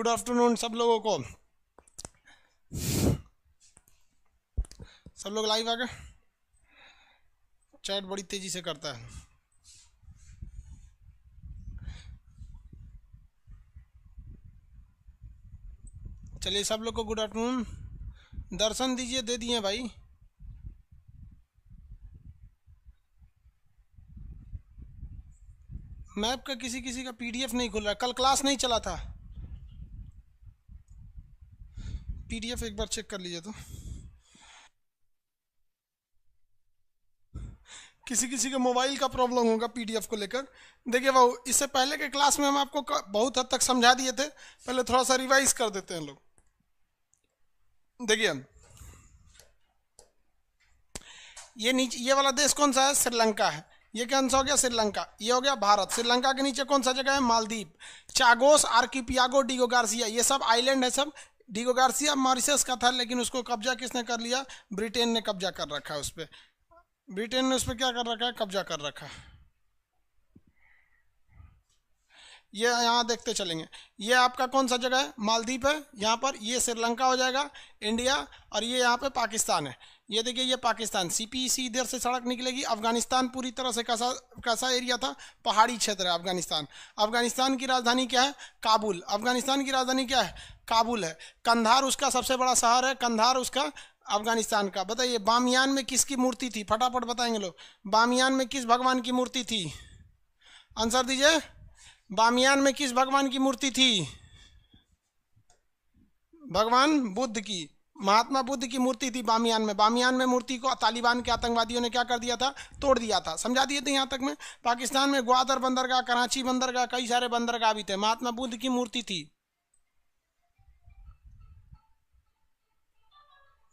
Good afternoon सब लोगों को। सब लोग लाइव आ गए। चैट बड़ी तेजी से करता है। चलिए सब लोग को गुड आफ्टरनून। दर्शन दीजिए, दे दिए भाई। मैप का किसी किसी का पीडीएफ नहीं खुल रहा। कल क्लास नहीं चला था। पीडीएफ एक बार चेक कर लीजिए तो। किसी किसी के मोबाइल का प्रॉब्लम होगा पीडीएफ को लेकर। देखिए बाबू, इससे पहले के क्लास में हम आपको बहुत हद तक समझा दिए थे। पहले थोड़ा सा रिवाइज कर देते हैं लोग। देखिए ये नीचे ये वाला देश कौन सा है? श्रीलंका है। ये कौन सा हो गया? श्रीलंका। ये हो गया भारत। श्रीलंका के नीचे कौन सा जगह है? Maldives, Chagos, आर्किपियागो, डिगो Garcia. ये सब आइलैंड है सब। डिगो गार्सिया मॉरिशस का था, लेकिन उसको कब्जा किसने कर लिया? ब्रिटेन ने कब्जा कर रखा है उस पर। ब्रिटेन ने उस पर क्या कर रखा है? कब्जा कर रखा है। ये यहाँ देखते चलेंगे। ये आपका कौन सा जगह है? मालदीव है यहाँ पर। ये श्रीलंका हो जाएगा, इंडिया। और ये यहाँ पे पाकिस्तान है। ये देखिए ये पाकिस्तान। सीपीसी इधर से सड़क निकलेगी। अफगानिस्तान पूरी तरह से कैसा कैसा एरिया था? पहाड़ी क्षेत्र है अफगानिस्तान। अफगानिस्तान की राजधानी क्या है? काबुल। अफगानिस्तान की राजधानी क्या है? काबुल है। कंधार उसका सबसे बड़ा शहर है। कंधार उसका अफगानिस्तान का। बताइए बामियान में किसकी मूर्ति थी? फटाफट बताएंगे लोग। बामियान में किस भगवान की मूर्ति थी? आंसर दीजिए। बामियान में किस भगवान की मूर्ति थी? भगवान बुद्ध की, महात्मा बुद्ध की मूर्ति थी बामियान में। बामियान में मूर्ति को तालिबान के आतंकवादियों ने क्या कर दिया था? तोड़ दिया था। समझा दिए थे यहाँ तक में। पाकिस्तान में ग्वादर बंदरगाह, कराची बंदरगाह, कई सारे बंदरगाह भी थे। महात्मा बुद्ध की मूर्ति थी।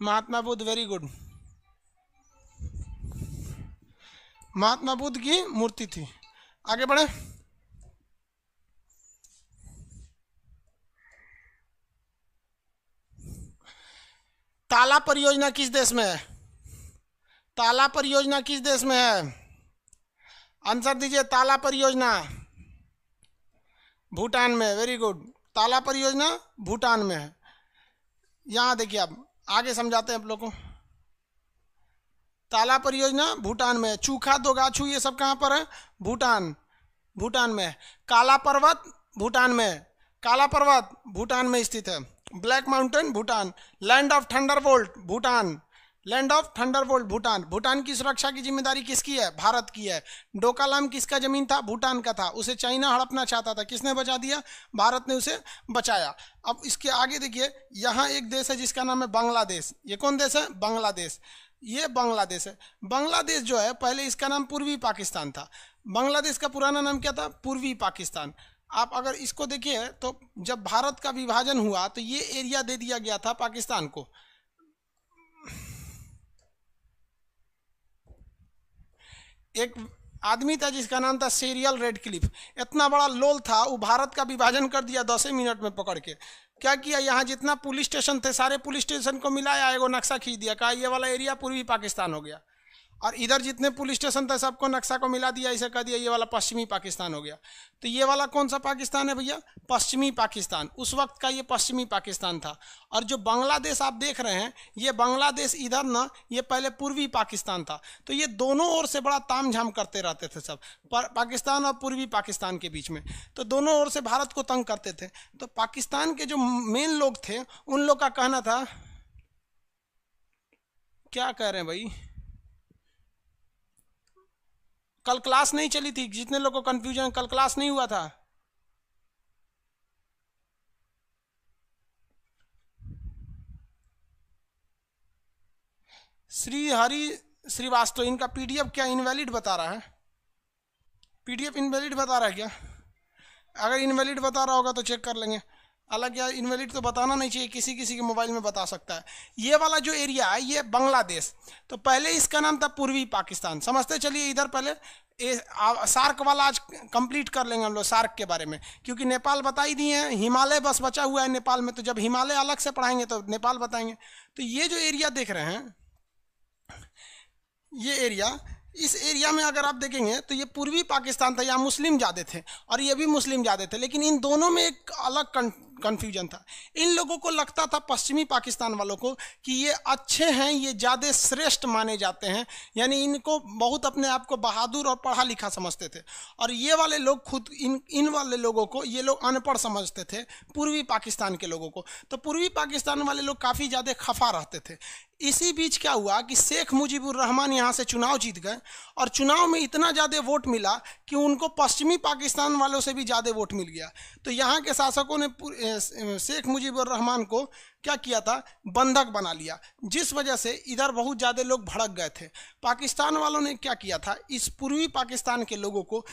Mahatma Buddha, very good. महात्मा बुद्ध की मूर्ति थी। आगे बढ़े। ताला परियोजना किस देश में है? ताला परियोजना किस देश में है? आंसर दीजिए। ताला परियोजना भूटान में। Very good. ताला परियोजना भूटान में है। यहाँ देखिए, अब आगे समझाते हैं आप लोगों को। ताला परियोजना भूटान में है। चूखा दोगाछू ये सब कहाँ पर है? भूटान। भूटान में। काला पर्वत भूटान में। काला पर्वत भूटान में स्थित है। Black mountain Bhutan. Land of Thunderbolt Bhutan. Land of Thunderbolt Bhutan. Bhutan की सुरक्षा की जिम्मेदारी किसकी है? भारत की है। डोकालाम किसका जमीन था? भूटान का था। उसे चाइना हड़पना चाहता था, किसने बचा दिया? भारत ने उसे बचाया। अब इसके आगे देखिए, यहाँ एक देश है जिसका नाम है बांग्लादेश। ये कौन देश है? बांग्लादेश। ये बांग्लादेश है। बांग्लादेश जो है, पहले इसका नाम पूर्वी पाकिस्तान था। बांग्लादेश का पुराना नाम क्या था? पूर्वी पाकिस्तान। आप अगर इसको देखिए तो जब भारत का विभाजन हुआ तो ये एरिया दे दिया गया था पाकिस्तान को। एक आदमी था जिसका नाम था सेरियल रेडक्लिफ। इतना बड़ा लोल था, वो भारत का विभाजन कर दिया 10 मिनट में पकड़ के। क्या किया? यहाँ जितना पुलिस स्टेशन थे सारे पुलिस स्टेशन को मिलाया, एगो नक्शा खींच दिया। कहा ये वाला एरिया पूर्वी पाकिस्तान हो गया। और इधर जितने पुलिस स्टेशन थे सबको नक्शा को मिला दिया, इसे कह दिया ये वाला पश्चिमी पाकिस्तान हो गया। तो ये वाला कौन सा पाकिस्तान है भैया? पश्चिमी पाकिस्तान। उस वक्त का ये पश्चिमी पाकिस्तान था। और जो बांग्लादेश आप देख रहे हैं, ये बांग्लादेश इधर ना, ये पहले पूर्वी पाकिस्तान था। तो ये दोनों ओर से बड़ा तामझाम करते रहते थे सब, पाकिस्तान और पूर्वी पाकिस्तान के बीच में। तो दोनों ओर से भारत को तंग करते थे। तो पाकिस्तान के जो मेन लोग थे, उन लोग का कहना था, क्या कह रहे हैं भाई? कल क्लास नहीं चली थी। जितने लोगों को कंफ्यूजन, कल क्लास नहीं हुआ था। श्री हरि श्रीवास्तव, इनका पीडीएफ क्या इनवैलिड बता रहा है? पीडीएफ इनवैलिड बता रहा है क्या? अगर इनवैलिड बता रहा होगा तो चेक कर लेंगे। हालांकि यार इनवैलिड तो बताना नहीं चाहिए, किसी किसी के मोबाइल में बता सकता है। ये वाला जो एरिया है ये बांग्लादेश। तो पहले इसका नाम था पूर्वी पाकिस्तान। समझते चलिए। इधर पहले सार्क वाला आज कंप्लीट कर लेंगे हम लोग, सार्क के बारे में। क्योंकि नेपाल बता ही दिए हैं, हिमालय बस बचा हुआ है नेपाल में। तो जब हिमालय अलग से पढ़ाएंगे तो नेपाल बताएंगे। तो ये जो एरिया देख रहे हैं, ये एरिया, इस एरिया में अगर आप देखेंगे तो ये पूर्वी पाकिस्तान था। यहाँ मुस्लिम ज़्यादा थे और ये भी मुस्लिम ज़्यादा थे। लेकिन इन दोनों में एक अलग कन्फ्यूजन था। इन लोगों को लगता था, पश्चिमी पाकिस्तान वालों को, कि ये अच्छे हैं, ये ज़्यादा श्रेष्ठ माने जाते हैं, यानी इनको बहुत अपने आप को बहादुर और पढ़ा लिखा समझते थे। और ये वाले लोग खुद इन वाले लोगों को ये लोग अनपढ़ समझते थे, पूर्वी पाकिस्तान के लोगों को। तो पूर्वी पाकिस्तान वाले लोग काफ़ी ज़्यादा खफा रहते थे। इसी बीच क्या हुआ कि शेख मुजीबुर रहमान यहाँ से चुनाव जीत गए, और चुनाव में इतना ज़्यादा वोट मिला कि उनको पश्चिमी पाकिस्तान वालों से भी ज़्यादा वोट मिल गया। तो यहाँ के शासकों ने शेख मुजीबुर रहमान को क्या किया था, बंधक बना लिया, जिस वजह से इधर बहुत ज़्यादा लोग भड़क गए थे। पाकिस्तान वालों ने क्या किया था, इस पूर्वी पाकिस्तान के लोगों को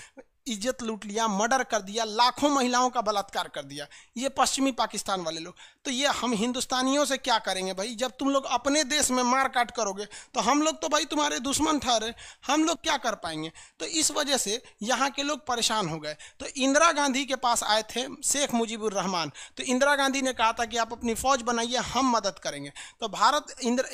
इज्जत लूट लिया, मर्डर कर दिया, लाखों महिलाओं का बलात्कार कर दिया, ये पश्चिमी पाकिस्तान वाले लोग। तो ये हम हिंदुस्तानियों से क्या करेंगे भाई, जब तुम लोग अपने देश में मार काट करोगे तो हम लोग तो भाई तुम्हारे दुश्मन ठहरे, हम लोग क्या कर पाएंगे। तो इस वजह से यहाँ के लोग परेशान हो गए। तो इंदिरा गांधी के पास आए थे शेख मुजीबुर रहमान। तो इंदिरा गांधी ने कहा था कि आप अपनी फ़ौज बनाइए, हम मदद करेंगे। तो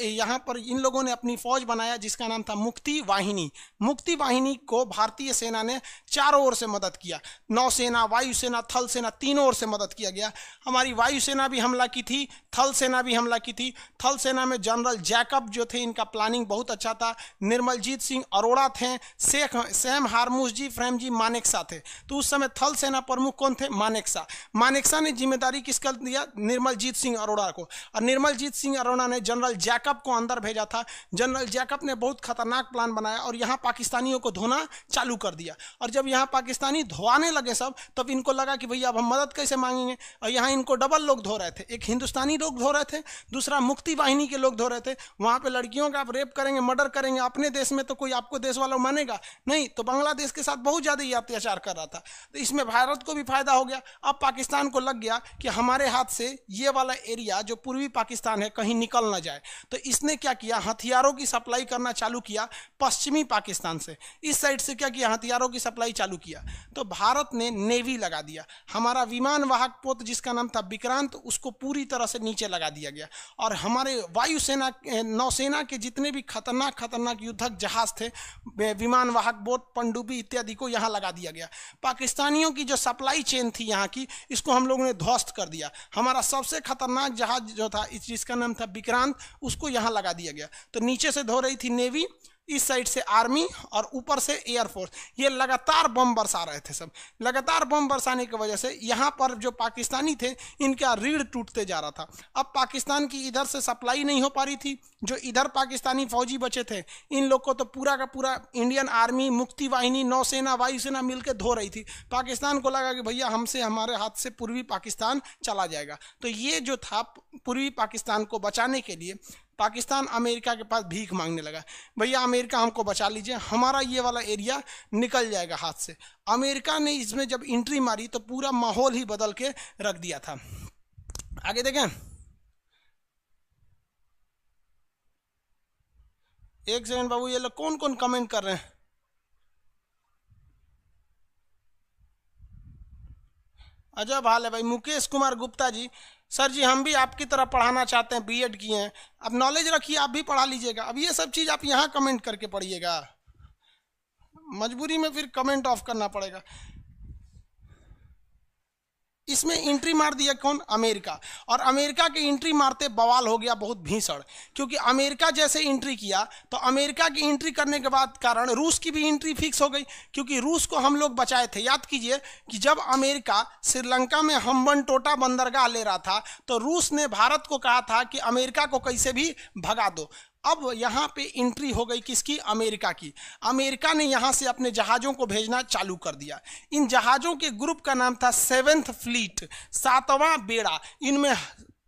यहाँ पर इन लोगों ने अपनी फ़ौज बनाया, जिसका नाम था मुक्ति वाहिनी। मुक्ति वाहिनी को भारतीय सेना ने चारों ओर से मदद किया, नौसेना, वायुसेना, थल सेना, तीनों ओर से मदद किया गया। हमारी वायुसेना भी हमला की थी, थल सेना भी हमला की थी। थल सेना में जनरल जैकब जो थे, इनका प्लानिंग बहुत अच्छा था। निर्मलजीत सिंह अरोड़ा थे, सैम हारमूस जी, फ्रेम जी मानेकशॉ थे। तो उस समय थल सेना प्रमुख कौन थे, मानेकशॉ। मानेकशॉ ने जिम्मेदारी किसका दिया, निर्मलजीत सिंह अरोड़ा को। और निर्मलजीत सिंह अरोड़ा ने जनरल जैकब को अंदर भेजा था। जनरल जैकब ने बहुत खतरनाक प्लान बनाया और यहाँ पाकिस्तानियों को धोना चालू कर दिया। और जब यहाँ पाकिस्तानी धोआने लगे सब, तब इनको लगा कि भैया अब हम मदद कैसे मांगेंगे। और यहाँ इनको डबल लोग धो रहे थे, एक हिंदुस्तानी लोग धो रहे थे, दूसरा मुक्ति वाहिनी के लोग धो रहे थे। वहाँ पे लड़कियों का आप रेप करेंगे, मर्डर करेंगे। अपने देश में तो कोई आपको देश वाला मानेगा नहीं, तो बांग्लादेश के साथ बहुत ज़्यादा ही अत्याचार कर रहा था। तो इसमें भारत को भी फायदा हो गया। अब पाकिस्तान को लग गया कि हमारे हाथ से ये वाला एरिया जो पूर्वी पाकिस्तान है कहीं निकल ना जाए। तो इसने क्या किया, हथियारों की सप्लाई करना चालू किया पश्चिमी पाकिस्तान से। इस साइड से क्या किया, हथियारों की सप्लाई चालू किया। तो भारत ने नेवी लगा दिया। हमारा विमान वाहक पोत जिसका नाम था विक्रांत, उसको पूरी तरह से नीचे लगा दिया गया। और हमारे वायुसेना, नौसेना के जितने भी खतरनाक युद्धक जहाज थे, विमान वाहक बोट, पनडुब्बी इत्यादि को यहाँ लगा दिया गया। पाकिस्तानियों की जो सप्लाई चेन थी यहाँ की, इसको हम लोगों ने ध्वस्त कर दिया। हमारा सबसे खतरनाक जहाज जो था, जिसका नाम था विक्रांत, उसको यहाँ लगा दिया गया। तो नीचे से धो रही थी नेवी, इस साइड से आर्मी और ऊपर से एयरफोर्स। ये लगातार बम बरसा रहे थे सब। लगातार बम बरसाने की वजह से यहाँ पर जो पाकिस्तानी थे, इनका रीढ़ टूटते जा रहा था। अब पाकिस्तान की इधर से सप्लाई नहीं हो पा रही थी। जो इधर पाकिस्तानी फौजी बचे थे, इन लोग को तो पूरा का पूरा इंडियन आर्मी, मुक्ति वाहिनी, नौसेना, वायुसेना मिलकर धो रही थी। पाकिस्तान को लगा कि भैया हमारे हाथ से पूर्वी पाकिस्तान चला जाएगा। तो ये जो था, पूर्वी पाकिस्तान को बचाने के लिए पाकिस्तान अमेरिका के पास भीख मांगने लगा, भैया अमेरिका हमको बचा लीजिए, हमारा ये वाला एरिया निकल जाएगा हाथ से। अमेरिका ने इसमें जब एंट्री मारी तो पूरा माहौल ही बदल के रख दिया था। आगे देखें, एक सेकंड बाबू, ये लोग कौन कौन कमेंट कर रहे हैं। अजब हाल है भाई। मुकेश कुमार गुप्ता जी, सर जी हम भी आपकी तरह पढ़ाना चाहते हैं, बीएड किए हैं, अब नॉलेज रखिए, आप भी पढ़ा लीजिएगा। अब ये सब चीज़ आप यहाँ कमेंट करके पढ़िएगा, मजबूरी में फिर कमेंट ऑफ करना पड़ेगा। इसमें एंट्री मार दिया कौन, अमेरिका। और अमेरिका के एंट्री मारते बवाल हो गया बहुत भीषण, क्योंकि अमेरिका जैसे एंट्री किया तो अमेरिका की एंट्री करने के बाद कारण रूस की भी एंट्री फिक्स हो गई, क्योंकि रूस को हम लोग बचाए थे। याद कीजिए कि जब अमेरिका श्रीलंका में हम्बनटोटा बंदरगाह ले रहा था, तो रूस ने भारत को कहा था कि अमेरिका को कैसे भी भगा दो। अब यहाँ पे एंट्री हो गई किसकी, अमेरिका की। अमेरिका ने यहाँ से अपने जहाज़ों को भेजना चालू कर दिया। इन जहाज़ों के ग्रुप का नाम था 7th फ्लीट, 7वां बेड़ा। इनमें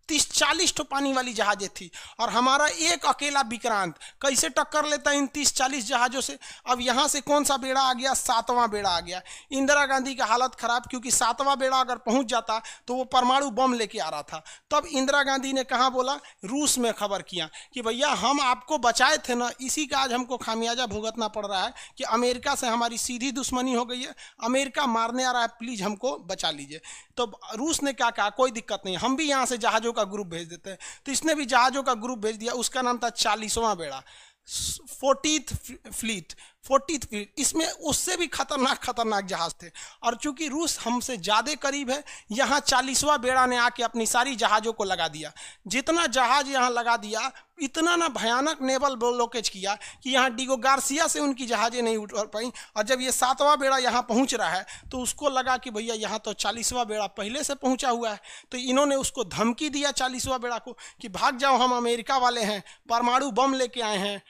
30-40 तो पानी वाली जहाजें थी, और हमारा एक अकेला विक्रांत कैसे टक्कर लेता इन 30-40 जहाज़ों से। अब यहाँ से कौन सा बेड़ा आ गया, 7वां बेड़ा आ गया। इंदिरा गांधी का हालत खराब, क्योंकि 7वां बेड़ा अगर पहुँच जाता तो वो परमाणु बम लेके आ रहा था। तब इंदिरा गांधी ने कहाँ बोला, रूस में खबर किया कि भैया हम आपको बचाए थे ना, इसी का आज हमको खामियाजा भुगतना पड़ रहा है कि अमेरिका से हमारी सीधी दुश्मनी हो गई है, अमेरिका मारने आ रहा है, प्लीज़ हमको बचा लीजिए। तो रूस ने क्या कहा, कोई दिक्कत नहीं, हम भी यहाँ से जहाज़ों का ग्रुप भेज देते हैं। तो इसने भी जहाज़ों का ग्रुप भेज दिया, उसका नाम था 40वां बेड़ा, 40th फ्लीट। 40 फीट, इसमें उससे भी खतरनाक जहाज थे। और चूंकि रूस हमसे ज़्यादा करीब है, यहाँ 40वां बेड़ा ने आके अपनी सारी जहाज़ों को लगा दिया। जितना जहाज यहाँ लगा दिया, इतना ना भयानक नेवल ब्लॉकेज किया कि यहाँ डिगो गार्सिया से उनकी जहाज़ें नहीं उठ पाई। और जब ये 7वां बेड़ा यहाँ पहुँच रहा है तो उसको लगा कि भैया यहाँ तो 40वां बेड़ा पहले से पहुँचा हुआ है, तो इन्होंने उसको धमकी दिया 40वां बेड़ा को कि भाग जाओ, हम अमेरिका वाले हैं, परमाणु बम लेके आए हैं।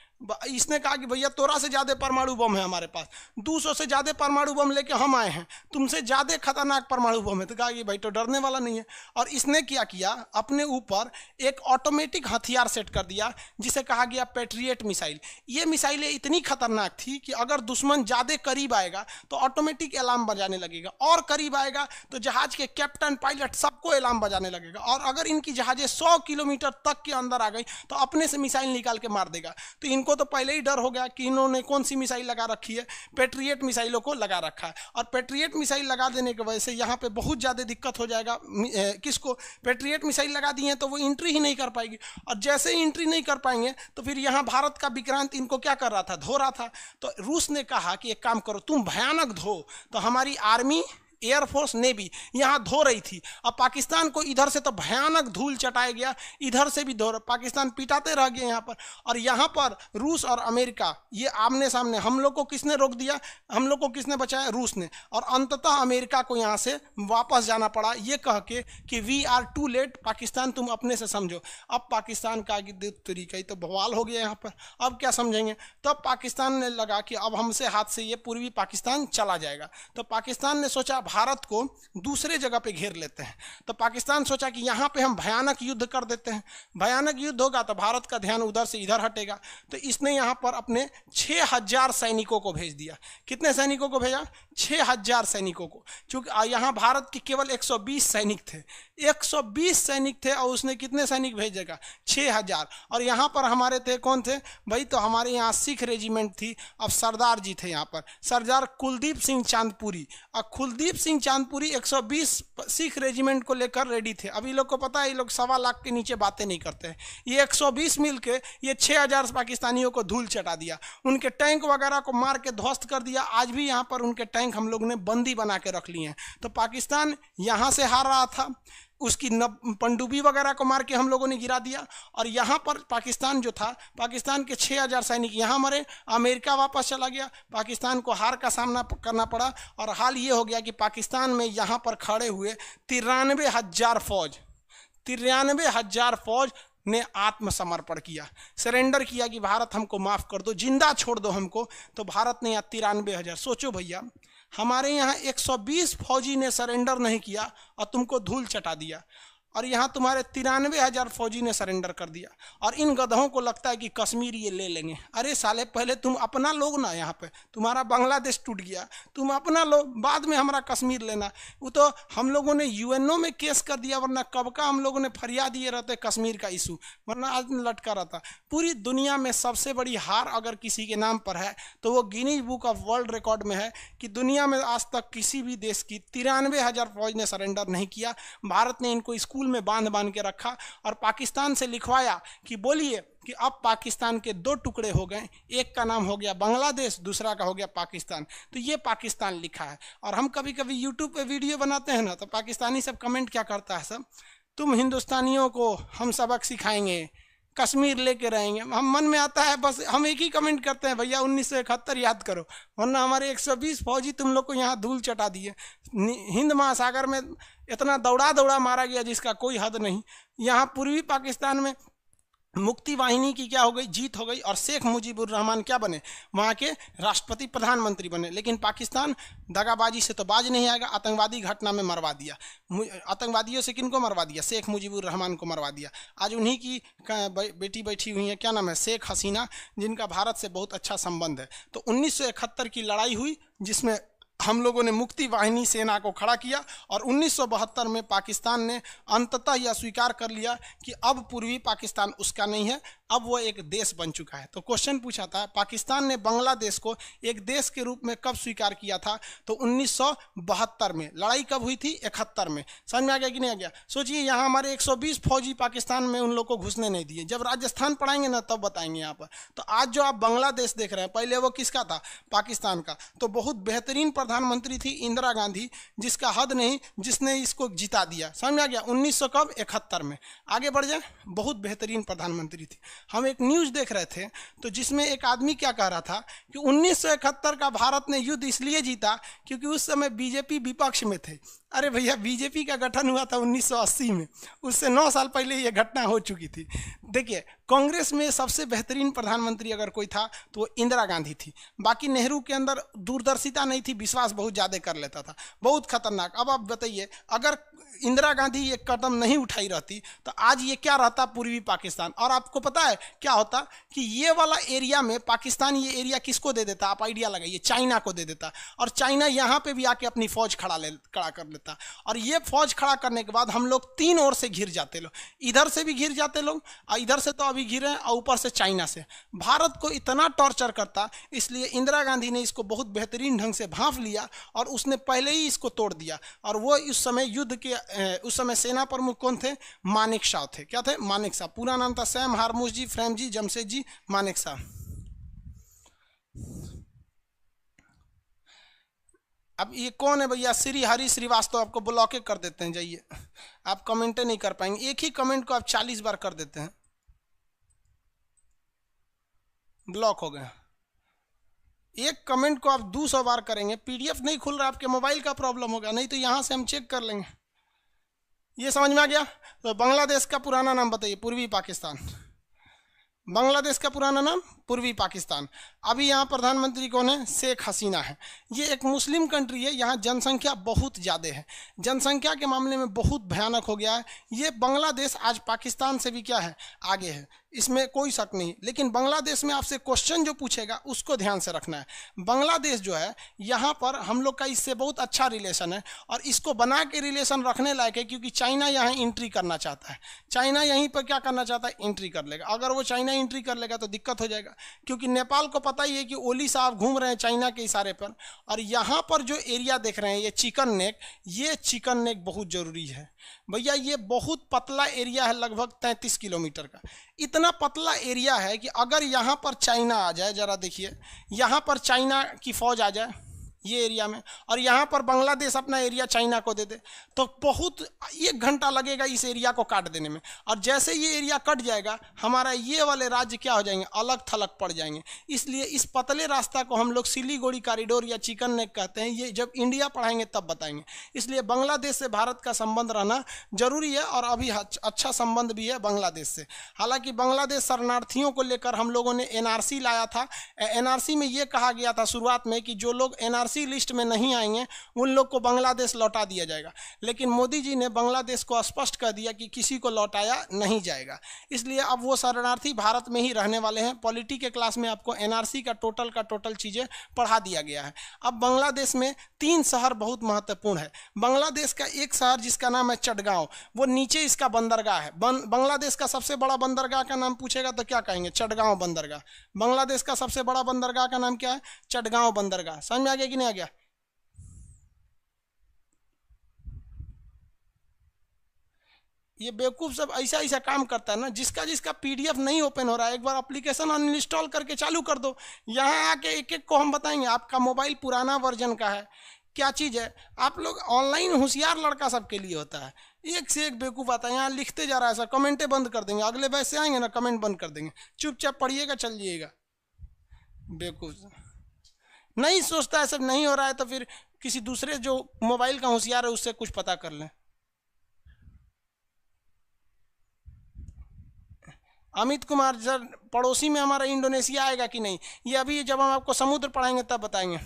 इसने कहा कि भैया तोरा से ज़्यादा परमाणु बम है हमारे पास, 200 से ज़्यादा परमाणु बम लेके हम आए हैं, तुमसे ज़्यादा खतरनाक परमाणु बम है। तो कहा कि भाई तो डरने वाला नहीं है। और इसने क्या किया, अपने ऊपर एक ऑटोमेटिक हथियार सेट कर दिया जिसे कहा गया पैट्रियट मिसाइल। ये मिसाइलें इतनी खतरनाक थी कि अगर दुश्मन ज़्यादा करीब आएगा तो ऑटोमेटिक अलार्म बजाने लगेगा, और करीब आएगा तो जहाज़ के कैप्टन पायलट सबको अलार्म बजाने लगेगा। और अगर इनकी जहाज़ें 100 किलोमीटर तक के अंदर आ गई तो अपने से मिसाइल निकाल के मार देगा। तो इनको तो पहले ही डर हो गया कि इन्होंने कौन सी मिसाइल लगा रखी है, पैट्रियट मिसाइलों को लगा रखा है। और पैट्रियट मिसाइल लगा देने की वजह से यहाँ पे बहुत ज़्यादा दिक्कत हो जाएगा। किसको? पैट्रियट मिसाइल लगा दी है तो वो एंट्री ही नहीं कर पाएगी, और जैसे ही एंट्री नहीं कर पाएंगे तो फिर यहाँ भारत का विक्रांत इनको क्या कर रहा था, धो रहा था। तो रूस ने कहा कि एक काम करो, तुम भयानक धो। तो हमारी आर्मी, एयरफोर्स, नेवी यहाँ धो रही थी। अब पाकिस्तान को इधर से तो भयानक धूल चटाया गया, इधर से भी पाकिस्तान पिटाते रह गए यहाँ पर। और यहाँ पर रूस और अमेरिका ये आमने सामने, हम लोग को किसने रोक दिया, हम लोग को किसने बचाया, रूस ने। और अंततः अमेरिका को यहाँ से वापस जाना पड़ा ये कह के कि we are too late, Pakistan तुम अपने से समझो। अब पाकिस्तान का तरीका ही तो बवाल हो गया यहाँ पर, अब क्या समझेंगे। तब पाकिस्तान ने लगा कि अब हमसे हाथ से ये पूर्वी पाकिस्तान चला जाएगा। तो पाकिस्तान ने सोचा भारत को दूसरे जगह पे घेर लेते हैं। तो पाकिस्तान सोचा कि यहाँ पे हम भयानक युद्ध कर देते हैं, भयानक युद्ध होगा तो भारत का ध्यान उधर से इधर हटेगा। तो इसने यहाँ पर अपने 6000 सैनिकों को भेज दिया। कितने सैनिकों को भेजा? 6000 सैनिकों को। चूंकि यहाँ भारत के केवल 120 सैनिक थे, 120 सैनिक थे, और उसने कितने सैनिक भेजेगा? 6000। और यहाँ पर हमारे थे कौन थे भाई? तो हमारे यहाँ सिख रेजिमेंट थी। अब सरदार जी थे यहाँ पर, सरदार कुलदीप सिंह चांदपुरी। और कुलदीप सिंह चांदपुरी 120 सिख रेजिमेंट को लेकर रेडी थे। अभी लोग को पता है ये लोग 1.25 लाख के नीचे बातें नहीं करते हैं। ये 120 मिल के ये 6000 पाकिस्तानियों को धूल चटा दिया, उनके टैंक वगैरह को मार के ध्वस्त कर दिया। आज भी यहाँ पर उनके टैंक हम लोग ने बंदी बना के रख लिए हैं। तो पाकिस्तान यहाँ से हार रहा था, उसकी पनडुब्बी वगैरह को मार के हम लोगों ने गिरा दिया। और यहाँ पर पाकिस्तान जो था, पाकिस्तान के 6000 सैनिक यहाँ मरे, अमेरिका वापस चला गया, पाकिस्तान को हार का सामना करना पड़ा। और हाल ये हो गया कि पाकिस्तान में यहाँ पर खड़े हुए 93,000 फौज, 93,000 फौज ने आत्मसमर्पण किया, सरेंडर किया कि भारत हमको माफ़ कर दो, जिंदा छोड़ दो हमको। तो भारत ने यहाँ 93,000, सोचो भैया, हमारे यहाँ 120 फौजी ने सरेंडर नहीं किया और तुमको धूल चटा दिया, और यहाँ तुम्हारे 93,000 फौजी ने सरेंडर कर दिया। और इन गधों को लगता है कि कश्मीर ये ले लेंगे। अरे साले, पहले तुम अपना लोग ना, यहाँ पे तुम्हारा बांग्लादेश टूट गया, तुम अपना लो, बाद में हमारा कश्मीर लेना। वो तो हम लोगों ने यूएनओ में केस कर दिया, वरना कब का हम लोगों ने फरियाद दिए रहते कश्मीर का इशू, वरना आज लटका रहता। पूरी दुनिया में सबसे बड़ी हार अगर किसी के नाम पर है तो वो Guinness book of world record में है कि दुनिया में आज तक किसी भी देश की 93,000 फौज ने सरेंडर नहीं किया। भारत ने इनको स्कूल में बांध के रखा और पाकिस्तान से लिखवाया कि बोलिए कि अब पाकिस्तान के 2 टुकड़े हो गए, एक का नाम हो गया बांग्लादेश, दूसरा का हो गया पाकिस्तान। तो ये पाकिस्तान लिखा है। और हम कभी कभी यूट्यूब पे वीडियो बनाते हैं ना, तो पाकिस्तानी सब कमेंट क्या करता है, सब तुम हिंदुस्तानियों को हम सबक सिखाएंगे, कश्मीर लेके रहेंगे। हम मन में आता है बस हम एक ही कमेंट करते हैं, भैया 1971 याद करो, वरना हमारे 120 फौजी तुम लोग को यहाँ धूल चटा दिए। हिंद महासागर में इतना दौड़ा दौड़ा मारा गया जिसका कोई हद नहीं। यहाँ पूर्वी पाकिस्तान में मुक्ति वाहिनी की क्या हो गई, जीत हो गई, और शेख मुजीबुर रहमान क्या बने, वहाँ के राष्ट्रपति प्रधानमंत्री बने। लेकिन पाकिस्तान दगाबाजी से तो बाज नहीं आएगा, आतंकवादी घटना में मरवा दिया। आतंकवादियों से किनको मरवा दिया? शेख मुजीबुर रहमान को मरवा दिया। आज उन्हीं की बेटी बैठी हुई है, क्या नाम है, शेख हसीना, जिनका भारत से बहुत अच्छा संबंध है। तो 1971 की लड़ाई हुई जिसमें हम लोगों ने मुक्ति वाहिनी सेना को खड़ा किया, और 1972 में पाकिस्तान ने अंततः यह स्वीकार कर लिया कि अब पूर्वी पाकिस्तान उसका नहीं है, अब वो एक देश बन चुका है। तो क्वेश्चन पूछा था पाकिस्तान ने बांग्लादेश को एक देश के रूप में कब स्वीकार किया था, तो 1972 में। लड़ाई कब हुई थी, 71 में। समझ में आ गया कि नहीं आ गया? सोचिए यहाँ हमारे 120 फौजी पाकिस्तान में उन लोग को घुसने नहीं दिए। जब राजस्थान पढ़ाएंगे ना तब बताएंगे यहाँ पर। तो आज जो आप बांग्लादेश देख रहे हैं, पहले वो किसका था, पाकिस्तान का। तो बहुत बेहतरीन प्रधानमंत्री थी इंदिरा गांधी, जिसका हद नहीं, जिसने इसको जिता दिया। समझ में आ गया? 1971 में। आगे बढ़ जाए, बहुत बेहतरीन प्रधानमंत्री थी। हम एक न्यूज़ देख रहे थे तो जिसमें एक आदमी क्या कह रहा था कि 1971 का भारत ने युद्ध इसलिए जीता क्योंकि उस समय बीजेपी विपक्ष में थे। अरे भैया, बीजेपी का गठन हुआ था 1980 में, उससे 9 साल पहले ये घटना हो चुकी थी। देखिए, कांग्रेस में सबसे बेहतरीन प्रधानमंत्री अगर कोई था तो वो इंदिरा गांधी थी। बाकी नेहरू के अंदर दूरदर्शिता नहीं थी, विश्वास बहुत ज़्यादा कर लेता था, बहुत खतरनाक। अब आप बताइए, अगर इंदिरा गांधी ये कदम नहीं उठाई रहती तो आज ये क्या रहता, पूर्वी पाकिस्तान। और आपको पता है क्या होता कि ये वाला एरिया में पाकिस्तान ये एरिया किसको दे देता, आप आइडिया लगाइए, चाइना को दे देता। और चाइना यहाँ पे भी आके अपनी फौज खड़ा कर लेता। और ये फौज खड़ा करने के बाद हम लोग 3 ओर से घिर जाते लोग, इधर से भी घिर जाते लोग, और इधर से तो अभी घिरे, और ऊपर से चाइना से। भारत को इतना टॉर्चर करता, इसलिए इंदिरा गांधी ने इसको बहुत बेहतरीन ढंग से भांप लिया और उसने पहले ही इसको तोड़ दिया। और वो उस समय युद्ध के उस समय सेना प्रमुख कौन थे, मानेक शॉ थे। क्या थे, मानेक शॉ। पूरा नाम था सैम हारमूस जी, फ्रेम जी, जमशेद जी, मानेक शॉ। अब ये कौन है भैया, श्री हरि श्रीवास्तव। आपको ब्लॉक कर देते हैं, जाइए, आप कमेंट नहीं कर पाएंगे। एक ही कमेंट को आप 40 बार कर देते हैं, ब्लॉक हो गए। एक कमेंट को आप 200 बार करेंगे, पीडीएफ नहीं खुल रहा, आपके मोबाइल का प्रॉब्लम होगा, नहीं तो यहां से हम चेक कर लेंगे। ये समझ में आ गया? तो बांग्लादेश का पुराना नाम बताइए, पूर्वी पाकिस्तान। बांग्लादेश का पुराना नाम पूर्वी पाकिस्तान। अभी यहाँ प्रधानमंत्री कौन है, शेख हसीना है। ये एक मुस्लिम कंट्री है, यहाँ जनसंख्या बहुत ज़्यादा है, जनसंख्या के मामले में बहुत भयानक हो गया है। ये बांग्लादेश आज पाकिस्तान से भी क्या है, आगे है, इसमें कोई शक नहीं। लेकिन बांग्लादेश में आपसे क्वेश्चन जो पूछेगा उसको ध्यान से रखना है। बांग्लादेश जो है, यहाँ पर हम लोग का इससे बहुत अच्छा रिलेशन है और इसको बना के रिलेशन रखने लायक है, क्योंकि चाइना यहाँ एंट्री करना चाहता है। चाइना यहीं पर क्या करना चाहता है, एंट्री कर लेगा। अगर वो चाइना एंट्री कर लेगा तो दिक्कत हो जाएगा, क्योंकि नेपाल को पता ही है कि ओली साहब घूम रहे हैं चाइना के इशारे पर। और यहाँ पर जो एरिया देख रहे हैं, ये चिकन नेक, ये चिकन नेक बहुत ज़रूरी है भैया। ये बहुत पतला एरिया है, लगभग 33 किलोमीटर का। इतना पतला एरिया है कि अगर यहाँ पर चाइना आ जाए, ज़रा देखिए, यहाँ पर चाइना की फ़ौज आ जाए ये एरिया में, और यहाँ पर बांग्लादेश अपना एरिया चाइना को दे दे, तो बहुत 1 घंटा लगेगा इस एरिया को काट देने में। और जैसे ये एरिया कट जाएगा, हमारा ये वाले राज्य क्या हो जाएंगे, अलग थलग पड़ जाएंगे। इसलिए इस पतले रास्ता को हम लोग सिलीगुड़ी कॉरिडोर या चिकन नेक कहते हैं। ये जब इंडिया पढ़ाएंगे तब बताएंगे। इसलिए बांग्लादेश से भारत का संबंध रहना जरूरी है, और अभी अच्छा संबंध भी है बांग्लादेश से। हालांकि बांग्लादेश शरणार्थियों को लेकर हम लोगों ने एनआरसी लाया था। एनआरसी में ये कहा गया था शुरुआत में कि जो लोग एनआरसी लिस्ट में नहीं आएंगे उन लोग को बांग्लादेश लौटा दिया जाएगा। लेकिन मोदी जी ने बांग्लादेश को स्पष्ट कर दिया कि किसी को लौटाया नहीं जाएगा। इसलिए अब वो शरणार्थी भारत में ही रहने वाले हैं। पॉलिटी के क्लास में आपको एनआरसी का टोटल चीज़ें पढ़ा दिया गया है। अब बांग्लादेश में 3 शहर बहुत महत्वपूर्ण है। बांग्लादेश का एक शहर जिसका नाम है चटगांव, वो नीचे इसका बंदरगाह है। बांग्लादेश का सबसे बड़ा बंदरगाह का नाम पूछेगा तो क्या कहेंगे, चटगांव बंदरगाह। बांग्लादेश का सबसे बड़ा बंदरगाह का नाम क्या है, चटगांव बंदरगाह। समझ में आ गया कि नहीं आ गया? ये बेवकूफ़ सब ऐसा काम करता है ना, जिसका पीडीएफ नहीं ओपन हो रहा है, एक बार एप्लीकेशन अनइंस्टॉल करके चालू कर दो। यहाँ आके एक एक को हम बताएंगे। आपका मोबाइल पुराना वर्जन का है, क्या चीज़ है, आप लोग ऑनलाइन होशियार लड़का सबके लिए होता है। एक से एक बेवकूफ़ आता है, यहाँ लिखते जा रहा है सर, कमेंटें बंद कर देंगे। अगले बैच से आएंगे ना, कमेंट बंद कर देंगे, चुपचाप पढ़िएगा, चल जाइएगा। बेवकूफ़ नहीं सोचता है, सब नहीं हो रहा है तो फिर किसी दूसरे जो मोबाइल का होशियार है उससे कुछ पता कर लें। अमित कुमार सर, पड़ोसी में हमारा इंडोनेशिया आएगा कि नहीं, ये अभी जब हम आपको समुद्र पढ़ाएंगे तब बताएंगे।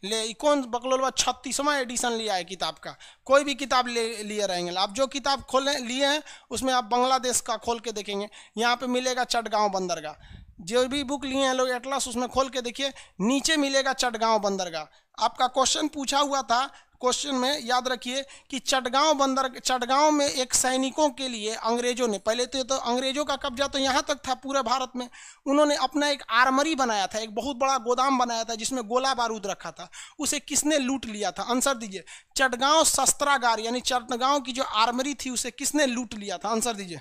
ले कौन बकलोलवा 36वां एडिशन लिया है किताब का। कोई भी किताब लिए रहेंगे, आप जो किताब खोलें लिए हैं उसमें आप बांग्लादेश का खोल के देखेंगे, यहाँ पे मिलेगा चटगांव बंदरगाह। जो भी बुक लिए हैं लोग एटलस, उसमें खोल के देखिए, नीचे मिलेगा चटगांव बंदरगाह। आपका क्वेश्चन पूछा हुआ था, क्वेश्चन में याद रखिए कि चटगांव में एक सैनिकों के लिए अंग्रेजों ने, पहले तो अंग्रेजों का कब्जा तो यहाँ तक था पूरे भारत में, उन्होंने अपना एक आर्मरी बनाया था, एक बहुत बड़ा गोदाम बनाया था जिसमें गोला बारूद रखा था। उसे किसने लूट लिया था? आंसर दीजिए। चटगांव शस्त्रागार यानी चटगांव की जो आर्मरी थी उसे किसने लूट लिया था? आंसर दीजिए।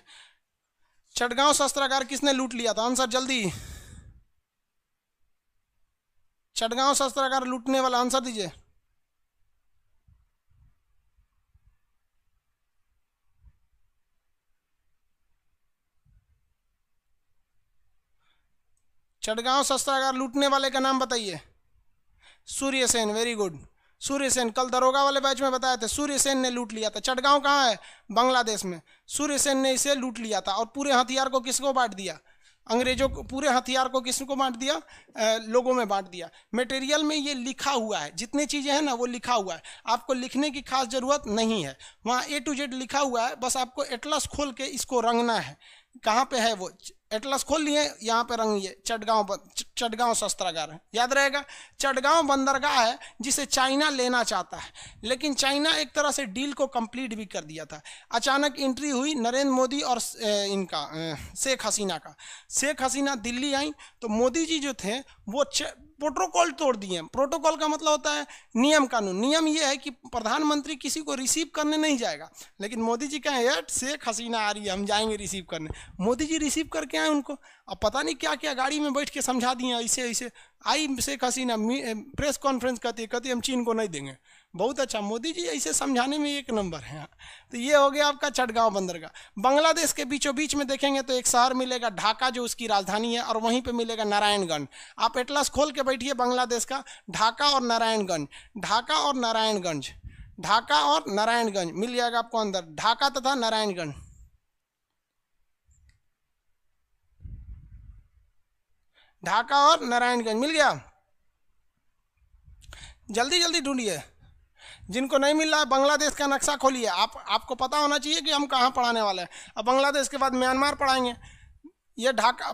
चटगांव शस्त्रागार किसने लूट लिया था? आंसर जल्दी। चटगांव शस्त्रागार लूटने वाला, आंसर दीजिए। चटगांव शस्त्रागार लूटने वाले का नाम बताइए। Surya Sen, very good. सूर्यसेन, कल दरोगा वाले बैच में बताए थे, सूर्यसेन ने लूट लिया था। चटगांव कहाँ है? बांग्लादेश में। सूर्यसेन ने इसे लूट लिया था और पूरे हथियार को किसको बांट दिया? अंग्रेजों को। पूरे हथियार को किसको बांट दिया? लोगों में बांट दिया। मटेरियल में ये लिखा हुआ है, जितनी चीज़ें हैं ना वो लिखा हुआ है, आपको लिखने की खास ज़रूरत नहीं है, वहाँ A to Z लिखा हुआ है, बस आपको एटलस खोल के इसको रंगना है। कहाँ पे है वो? एटलस खोल लिए, यहाँ पे रंगिए, चटगांव शस्त्रागार, याद रहेगा। चटगांव बंदरगाह है जिसे चाइना लेना चाहता है, लेकिन चाइना एक तरह से डील को कंप्लीट भी कर दिया था। अचानक एंट्री हुई नरेंद्र मोदी और इनका शेख हसीना का। शेख हसीना दिल्ली आई तो मोदी जी जो थे वो प्रोटोकॉल तोड़ दिए। प्रोटोकॉल का मतलब होता है नियम कानून। नियम ये है कि प्रधानमंत्री किसी को रिसीव करने नहीं जाएगा, लेकिन मोदी जी कहें यार शेख हसीना आ रही है, हम जाएंगे रिसीव करने। मोदी जी रिसीव करके आए उनको, अब पता नहीं क्या क्या गाड़ी में बैठ के समझा दिए, ऐसे ऐसे आई शेख हसीना, प्रेस कॉन्फ्रेंस कहती हम चीन को नहीं देंगे। बहुत अच्छा, मोदी जी ऐसे समझाने में एक नंबर है। तो ये हो गया आपका चटगांव बंदरगाह। बांग्लादेश के बीचों बीच में देखेंगे तो एक शहर मिलेगा ढाका, जो उसकी राजधानी है, और वहीं पे मिलेगा नारायणगंज। आप एटलस खोल के बैठिए बांग्लादेश का, ढाका और नारायणगंज, ढाका और नारायणगंज, ढाका और नारायणगंज मिल जाएगा आपको अंदर, ढाका तथा नारायणगंज। ढाका और नारायणगंज मिल गया। जल्दी जल्दी ढूंढिए, जिनको नहीं मिल रहा है बांग्लादेश का नक्शा खोलिए। आपको पता होना चाहिए कि हम कहाँ पढ़ाने वाले हैं। अब बांग्लादेश के बाद म्यांमार पढ़ाएंगे। ये ढाका,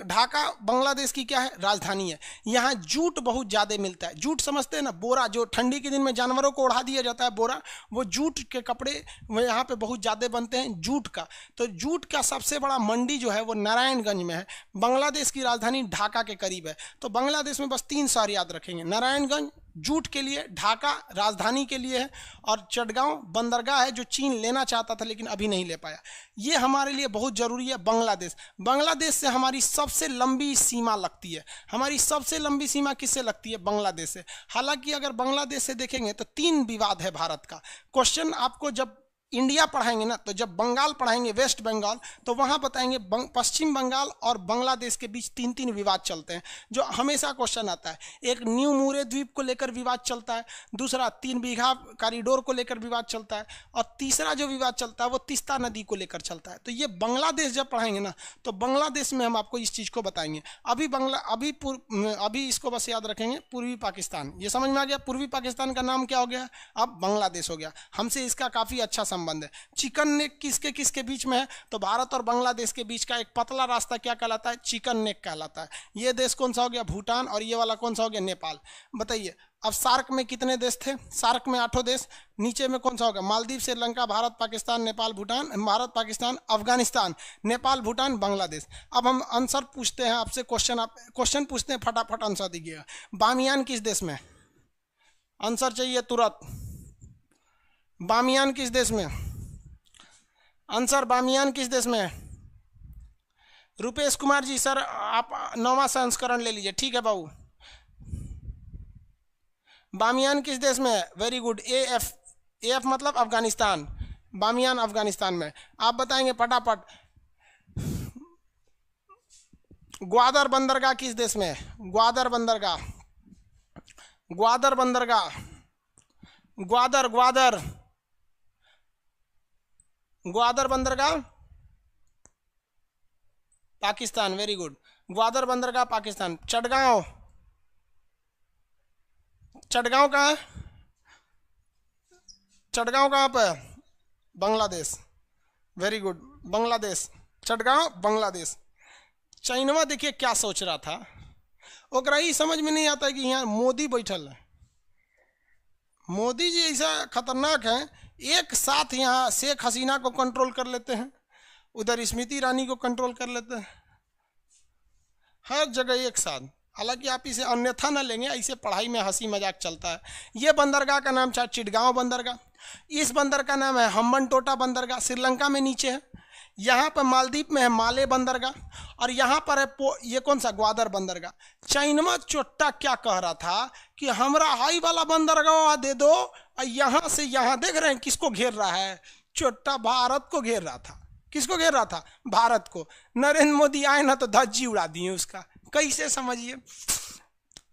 ढाका बांग्लादेश की क्या है? राजधानी है। यहाँ जूट बहुत ज़्यादा मिलता है। जूट समझते हैं ना, बोरा, जो ठंडी के दिन में जानवरों को ओढ़ा दिया जाता है बोरा, वो जूट के कपड़े वो यहाँ पे बहुत ज़्यादा बनते हैं, जूट का। तो जूट का सबसे बड़ा मंडी जो है वो नारायणगंज में है। बांग्लादेश की राजधानी ढाका के करीब है। तो बांग्लादेश में बस 3 शहर याद रखेंगे, नारायणगंज जूट के लिए, ढाका राजधानी के लिए है, और चटगांव बंदरगाह है जो चीन लेना चाहता था लेकिन अभी नहीं ले पाया। ये हमारे लिए बहुत ज़रूरी है। बांग्लादेश से हमारी सबसे लंबी सीमा लगती है। हमारी सबसे लंबी सीमा किससे लगती है? बांग्लादेश से। हालांकि अगर बांग्लादेश से देखेंगे तो 3 विवाद है भारत का। क्वेश्चन आपको जब इंडिया पढ़ाएंगे ना, तो जब बंगाल पढ़ाएंगे, वेस्ट बंगाल, तो वहाँ बताएंगे पश्चिम बंगाल और बांग्लादेश के बीच 3 विवाद चलते हैं, जो हमेशा क्वेश्चन आता है। एक न्यू मुरे द्वीप को लेकर विवाद चलता है, दूसरा 3 बीघा कॉरिडोर को लेकर विवाद चलता है, और तीसरा जो विवाद चलता है वो तीस्ता नदी को लेकर चलता है। तो ये बांग्लादेश जब पढ़ाएंगे ना, तो बांग्लादेश में हम आपको इस चीज़ को बताएंगे। अभी इसको बस याद रखेंगे, पूर्वी पाकिस्तान। ये समझ में आ गया? पूर्वी पाकिस्तान का नाम क्या हो गया? अब बांग्लादेश हो गया। हमसे इसका काफ़ी अच्छा संबंध है। चिकन नेक किसके किसके बीच में है? तो भारत और बांग्लादेश के बीच का एक पतला रास्ता क्या कहलाता है? चिकन नेक कहलाता है। ये देश कौन सा हो गया? भूटान। और ये वाला कौन सा हो गया? नेपाल। बताइए, अब सार्क में कितने देश थे? सार्क में 8 देश। नीचे में कौन सा होगा? मालदीव, श्रीलंका, भारत, पाकिस्तान, नेपाल, भूटान, भारत, पाकिस्तान, अफगानिस्तान, नेपाल, भूटान, बांग्लादेश। अब हम आंसर पूछते हैं आपसे, क्वेश्चन पूछते हैं, फटाफट आंसर दीजिएगा। बामियान किस देश में? आंसर चाहिए तुरंत। बामियान किस देश में? आंसर, बामियान किस देश में है? रुपेश कुमार जी, सर आप 9वां संस्करण ले लीजिए। ठीक है बाबू। बामियान किस देश में है? वेरी गुड, AF मतलब अफगानिस्तान। बामियान अफगानिस्तान में। आप बताएंगे फटाफट। ग्वादर बंदरगाह किस देश में है? ग्वादर बंदरगाह, ग्वादर बंदरगाह, ग्वादर ग्वादर ग्वादर बंदरगाह पाकिस्तान। वेरी गुड, ग्वादर बंदरगाह पाकिस्तान। चटगांव, चटगांव कहाँ है? चटगांव कहाँ पे? बांग्लादेश। Very good, Bangladesh. चटगांव बांग्लादेश। चाइनवा देखिए क्या सोच रहा था, ओकरा ही समझ में नहीं आता कि यहाँ मोदी बैठल है। मोदी जी ऐसा खतरनाक है, एक साथ यहाँ शेख हसीना को कंट्रोल कर लेते हैं, उधर स्मृति ईरानी को कंट्रोल कर लेते हैं, हर जगह एक साथ। हालांकि आप इसे अन्यथा न लेंगे, ऐसे पढ़ाई में हंसी मजाक चलता है। ये बंदरगाह का नाम था चिटगांव बंदरगाह। इस बंदर का नाम है हम्बनटोटा बंदरगाह, श्रीलंका में नीचे है। यहाँ पर मालदीव में है माले बंदरगाह, और यहाँ पर है ये कौन सा, ग्वादर बंदरगाह। चाइनवा चोट्टा क्या कह रहा था कि हमरा हाई वाला बंदरगाह दे दो, और यहाँ से यहाँ देख रहे हैं किसको घेर रहा है, चोट्टा भारत को घेर रहा था। किसको घेर रहा था? भारत को। नरेंद्र मोदी आए ना तो धज्जी उड़ा दिए उसका, कैसे समझिए।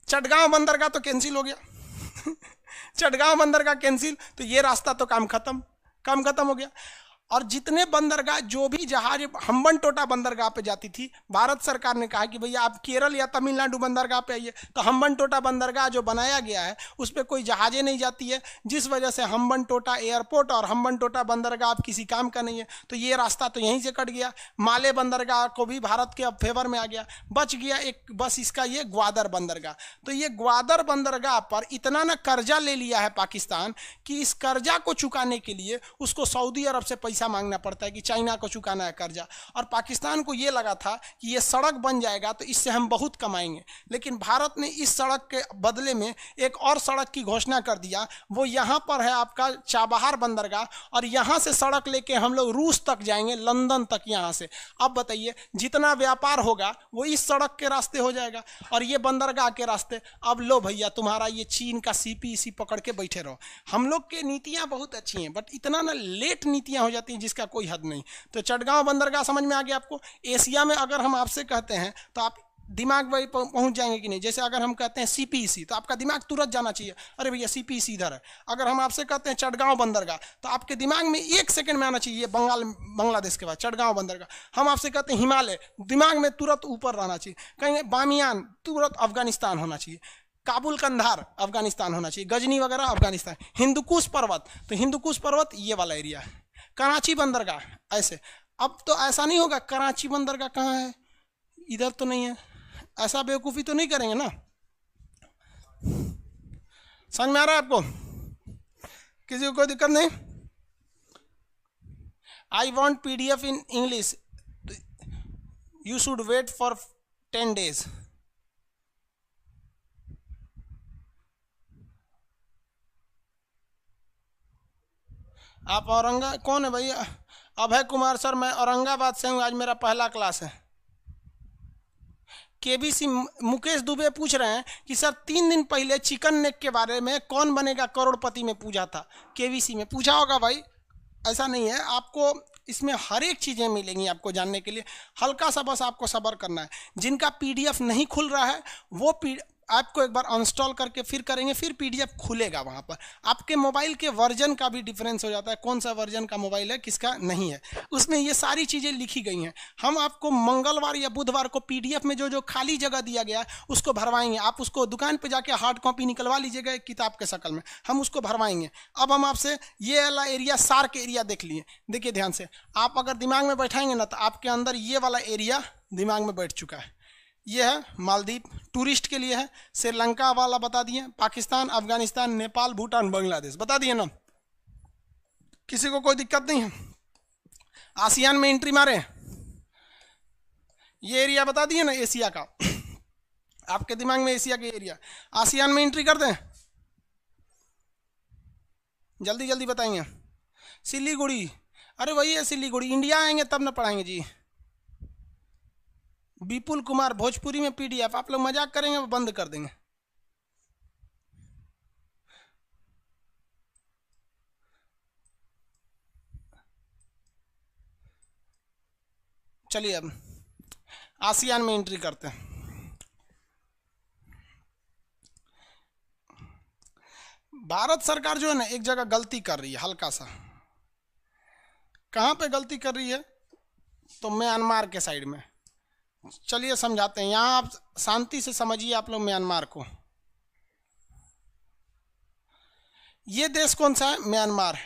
चटगांव बंदरगाह तो कैंसिल हो गया चटगांव बंदरगाह कैंसिल, तो ये रास्ता तो काम खत्म हो गया। और जितने बंदरगाह, जो भी जहाज हम्बनटोटा बंदरगाह पे जाती थी, भारत सरकार ने कहा कि भैया आप केरल या तमिलनाडु बंदरगाह पे आइए। तो हम्बनटोटा बंदरगाह जो बनाया गया है उस पर कोई जहाजें नहीं जाती है, जिस वजह से हम्बनटोटा एयरपोर्ट और हम्बनटोटा बंदरगाह अब किसी काम का नहीं है। तो ये रास्ता तो यहीं से कट गया। माले बंदरगाह को भी भारत के अब फेवर में आ गया, बच गया एक बस इसका ये ग्वादर बंदरगाह। तो ये ग्वादर बंदरगाह पर इतना ना कर्जा ले लिया है पाकिस्तान कि इस कर्जा को चुकाने के लिए उसको सऊदी अरब से पैसा मांगना पड़ता है कि चाइना को चुकाना है कर्जा। और पाकिस्तान को ये लगा था कि ये सड़क बन जाएगा तो इससे हम बहुत कमाएंगे, लेकिन भारत ने इस सड़क के बदले में एक और सड़क की घोषणा कर दिया। वो यहाँ पर है आपका चाबहार बंदरगाह, और यहाँ से सड़क लेके हम लोग रूस तक जाएंगे, लंदन तक यहाँ से। अब बताइए, जितना व्यापार होगा वो इस सड़क के रास्ते हो जाएगा और ये बंदरगाह के रास्ते। अब लो भैया, तुम्हारा ये चीन का सीपीसी पकड़ के बैठे रहो। हम लोग के नीतियाँ बहुत अच्छी हैं, बट इतना ना लेट नीतियाँ हो जाती हैं जिसका कोई हद नहीं। तो चटगांव बंदरगाह समझ में आ गया आपको। एशिया में अगर हम आपसे कहते हैं तो आप दिमाग वही पहुंच जाएंगे कि नहीं। जैसे अगर हम कहते हैं सीपीसी तो आपका दिमाग तुरंत जाना चाहिए, अरे भैया सीपीसी इधर है। अगर हम आपसे कहते हैं चटगांव बंदरगाह तो आपके दिमाग में 1 सेकंड में आना चाहिए बांग्लादेश के बाद चटगांव बंदरगाह। हम आपसे कहते हैं हिमालय, दिमाग में तुरंत ऊपर रहना चाहिए। कहेंगे बामियान, तुरंत अफगानिस्तान होना चाहिए। काबुल कंधार अफगानिस्तान होना चाहिए। गजनी वगैरह अफगानिस्तान। हिंदुकुश पर्वत, तो हिंदुकुश पर्वत ये वाला एरिया है। कराची बंदरगाह ऐसे। अब तो ऐसा नहीं होगा कराची बंदरगाह कहाँ है, इधर तो नहीं है, ऐसा बेवकूफ़ी तो नहीं करेंगे ना। समझ में आ रहा है आपको? किसी को कोई दिक्कत नहीं? I want PDF in English, you should wait for 10 days। आप कौन है भैया? अभय कुमार सर, मैं औरंगाबाद से हूँ, आज मेरा पहला क्लास है। KBC मुकेश दुबे पूछ रहे हैं कि सर 3 दिन पहले चिकन नेक के बारे में कौन बनेगा करोड़पति में पूछा था। KBC में पूछा होगा भाई, ऐसा नहीं है। आपको इसमें हर एक चीज़ें मिलेंगी आपको जानने के लिए। हल्का सा बस आपको सब्र करना है। जिनका PDF नहीं खुल रहा है वो आपको एक बार इंस्टॉल करके फिर करेंगे, फिर PDF खुलेगा। वहाँ पर आपके मोबाइल के वर्जन का भी डिफरेंस हो जाता है, कौन सा वर्जन का मोबाइल है किसका नहीं है, उसमें ये सारी चीज़ें लिखी गई हैं। हम आपको मंगलवार या बुधवार को PDF में जो जो खाली जगह दिया गया है उसको भरवाएंगे। आप उसको दुकान पर जाके हार्ड कॉपी निकलवा लीजिएगा एक किताब के शक्ल में, हम उसको भरवाएंगे। अब हम आपसे ये वाला एरिया, सार्क एरिया देख लिए। देखिए ध्यान से, आप अगर दिमाग में बैठाएंगे ना तो आपके अंदर ये वाला एरिया दिमाग में बैठ चुका है। ये है मालदीव, टूरिस्ट के लिए है। श्रीलंका वाला बता दिए, पाकिस्तान, अफगानिस्तान, नेपाल, भूटान, बांग्लादेश बता दिए ना। किसी को कोई दिक्कत नहीं है? आसियान में एंट्री मारे, ये एरिया बता दिए ना एशिया का। आपके दिमाग में एशिया के एरिया, आसियान में एंट्री कर दें, जल्दी जल्दी बताएंगे। सिलीगुड़ी, अरे वही है सिलीगुड़ी। इंडिया आएंगे तब ना पढ़ाएंगे जी। विपुल कुमार, भोजपुरी में PDF। आप लोग मजाक करेंगे वो बंद कर देंगे। चलिए अब आसियान में एंट्री करते हैं। भारत सरकार जो है ना एक जगह गलती कर रही है हल्का सा। कहाँ पे गलती कर रही है? तो म्यांमार के साइड में। चलिए समझाते हैं। यहाँ आप शांति से समझिए आप लोग म्यांमार को। ये देश कौन सा है? म्यांमार।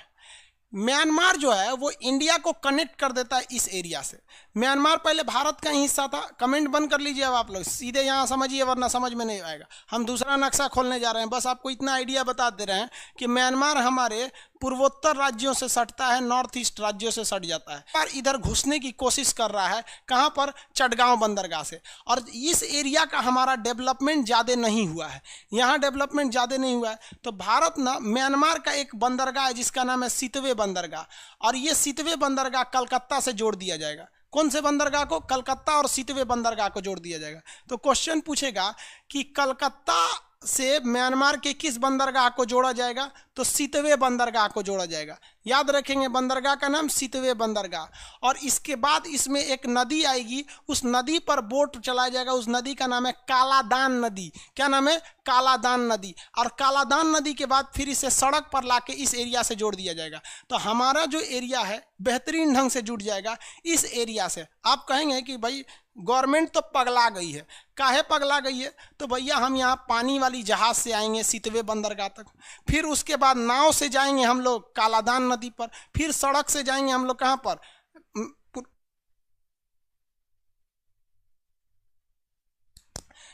म्यांमार जो है वो इंडिया को कनेक्ट कर देता है इस एरिया से। म्यांमार पहले भारत का ही हिस्सा था। कमेंट बंद कर लीजिए अब आप लोग, सीधे यहाँ समझिए वरना समझ में नहीं आएगा। हम दूसरा नक्शा खोलने जा रहे हैं, बस आपको इतना आइडिया बता दे रहे हैं कि म्यांमार हमारे पूर्वोत्तर राज्यों से सटता है, नॉर्थ ईस्ट राज्यों से सट जाता है और इधर घुसने की कोशिश कर रहा है। कहाँ पर? चटगांव बंदरगाह से। और इस एरिया का हमारा डेवलपमेंट ज़्यादा नहीं हुआ है, यहाँ डेवलपमेंट ज़्यादा नहीं हुआ है। तो भारत ना म्यांमार का एक बंदरगाह है जिसका नाम है सितवे बंदरगाह, और ये सितवे बंदरगाह कलकत्ता से जोड़ दिया जाएगा। कौन से बंदरगाह को? कलकत्ता और सितवे बंदरगाह को जोड़ दिया जाएगा। तो क्वेश्चन पूछेगा कि कलकत्ता से म्यांमार के किस बंदरगाह को जोड़ा जाएगा? तो सितवे बंदरगाह को जोड़ा जाएगा। याद रखेंगे बंदरगाह का नाम सितवे बंदरगाह। और इसके बाद इसमें एक नदी आएगी, उस नदी पर बोट चलाया जाएगा। उस नदी का नाम है कालादान नदी। क्या नाम है? कालादान नदी। और कालादान नदी के बाद फिर इसे सड़क पर लाके इस एरिया से जोड़ दिया जाएगा। तो हमारा जो एरिया है बेहतरीन ढंग से जुड़ जाएगा इस एरिया से। आप कहेंगे कि भाई गवर्नमेंट तो पगला गई है। काहे पगला गई है? तो भैया हम यहाँ पानी वाली जहाज से आएंगे सितवे बंदरगाह तक, फिर उसके बाद नाव से जाएंगे हम लोग कालादान नदी पर, फिर सड़क से जाएंगे हम लोग कहाँ पर?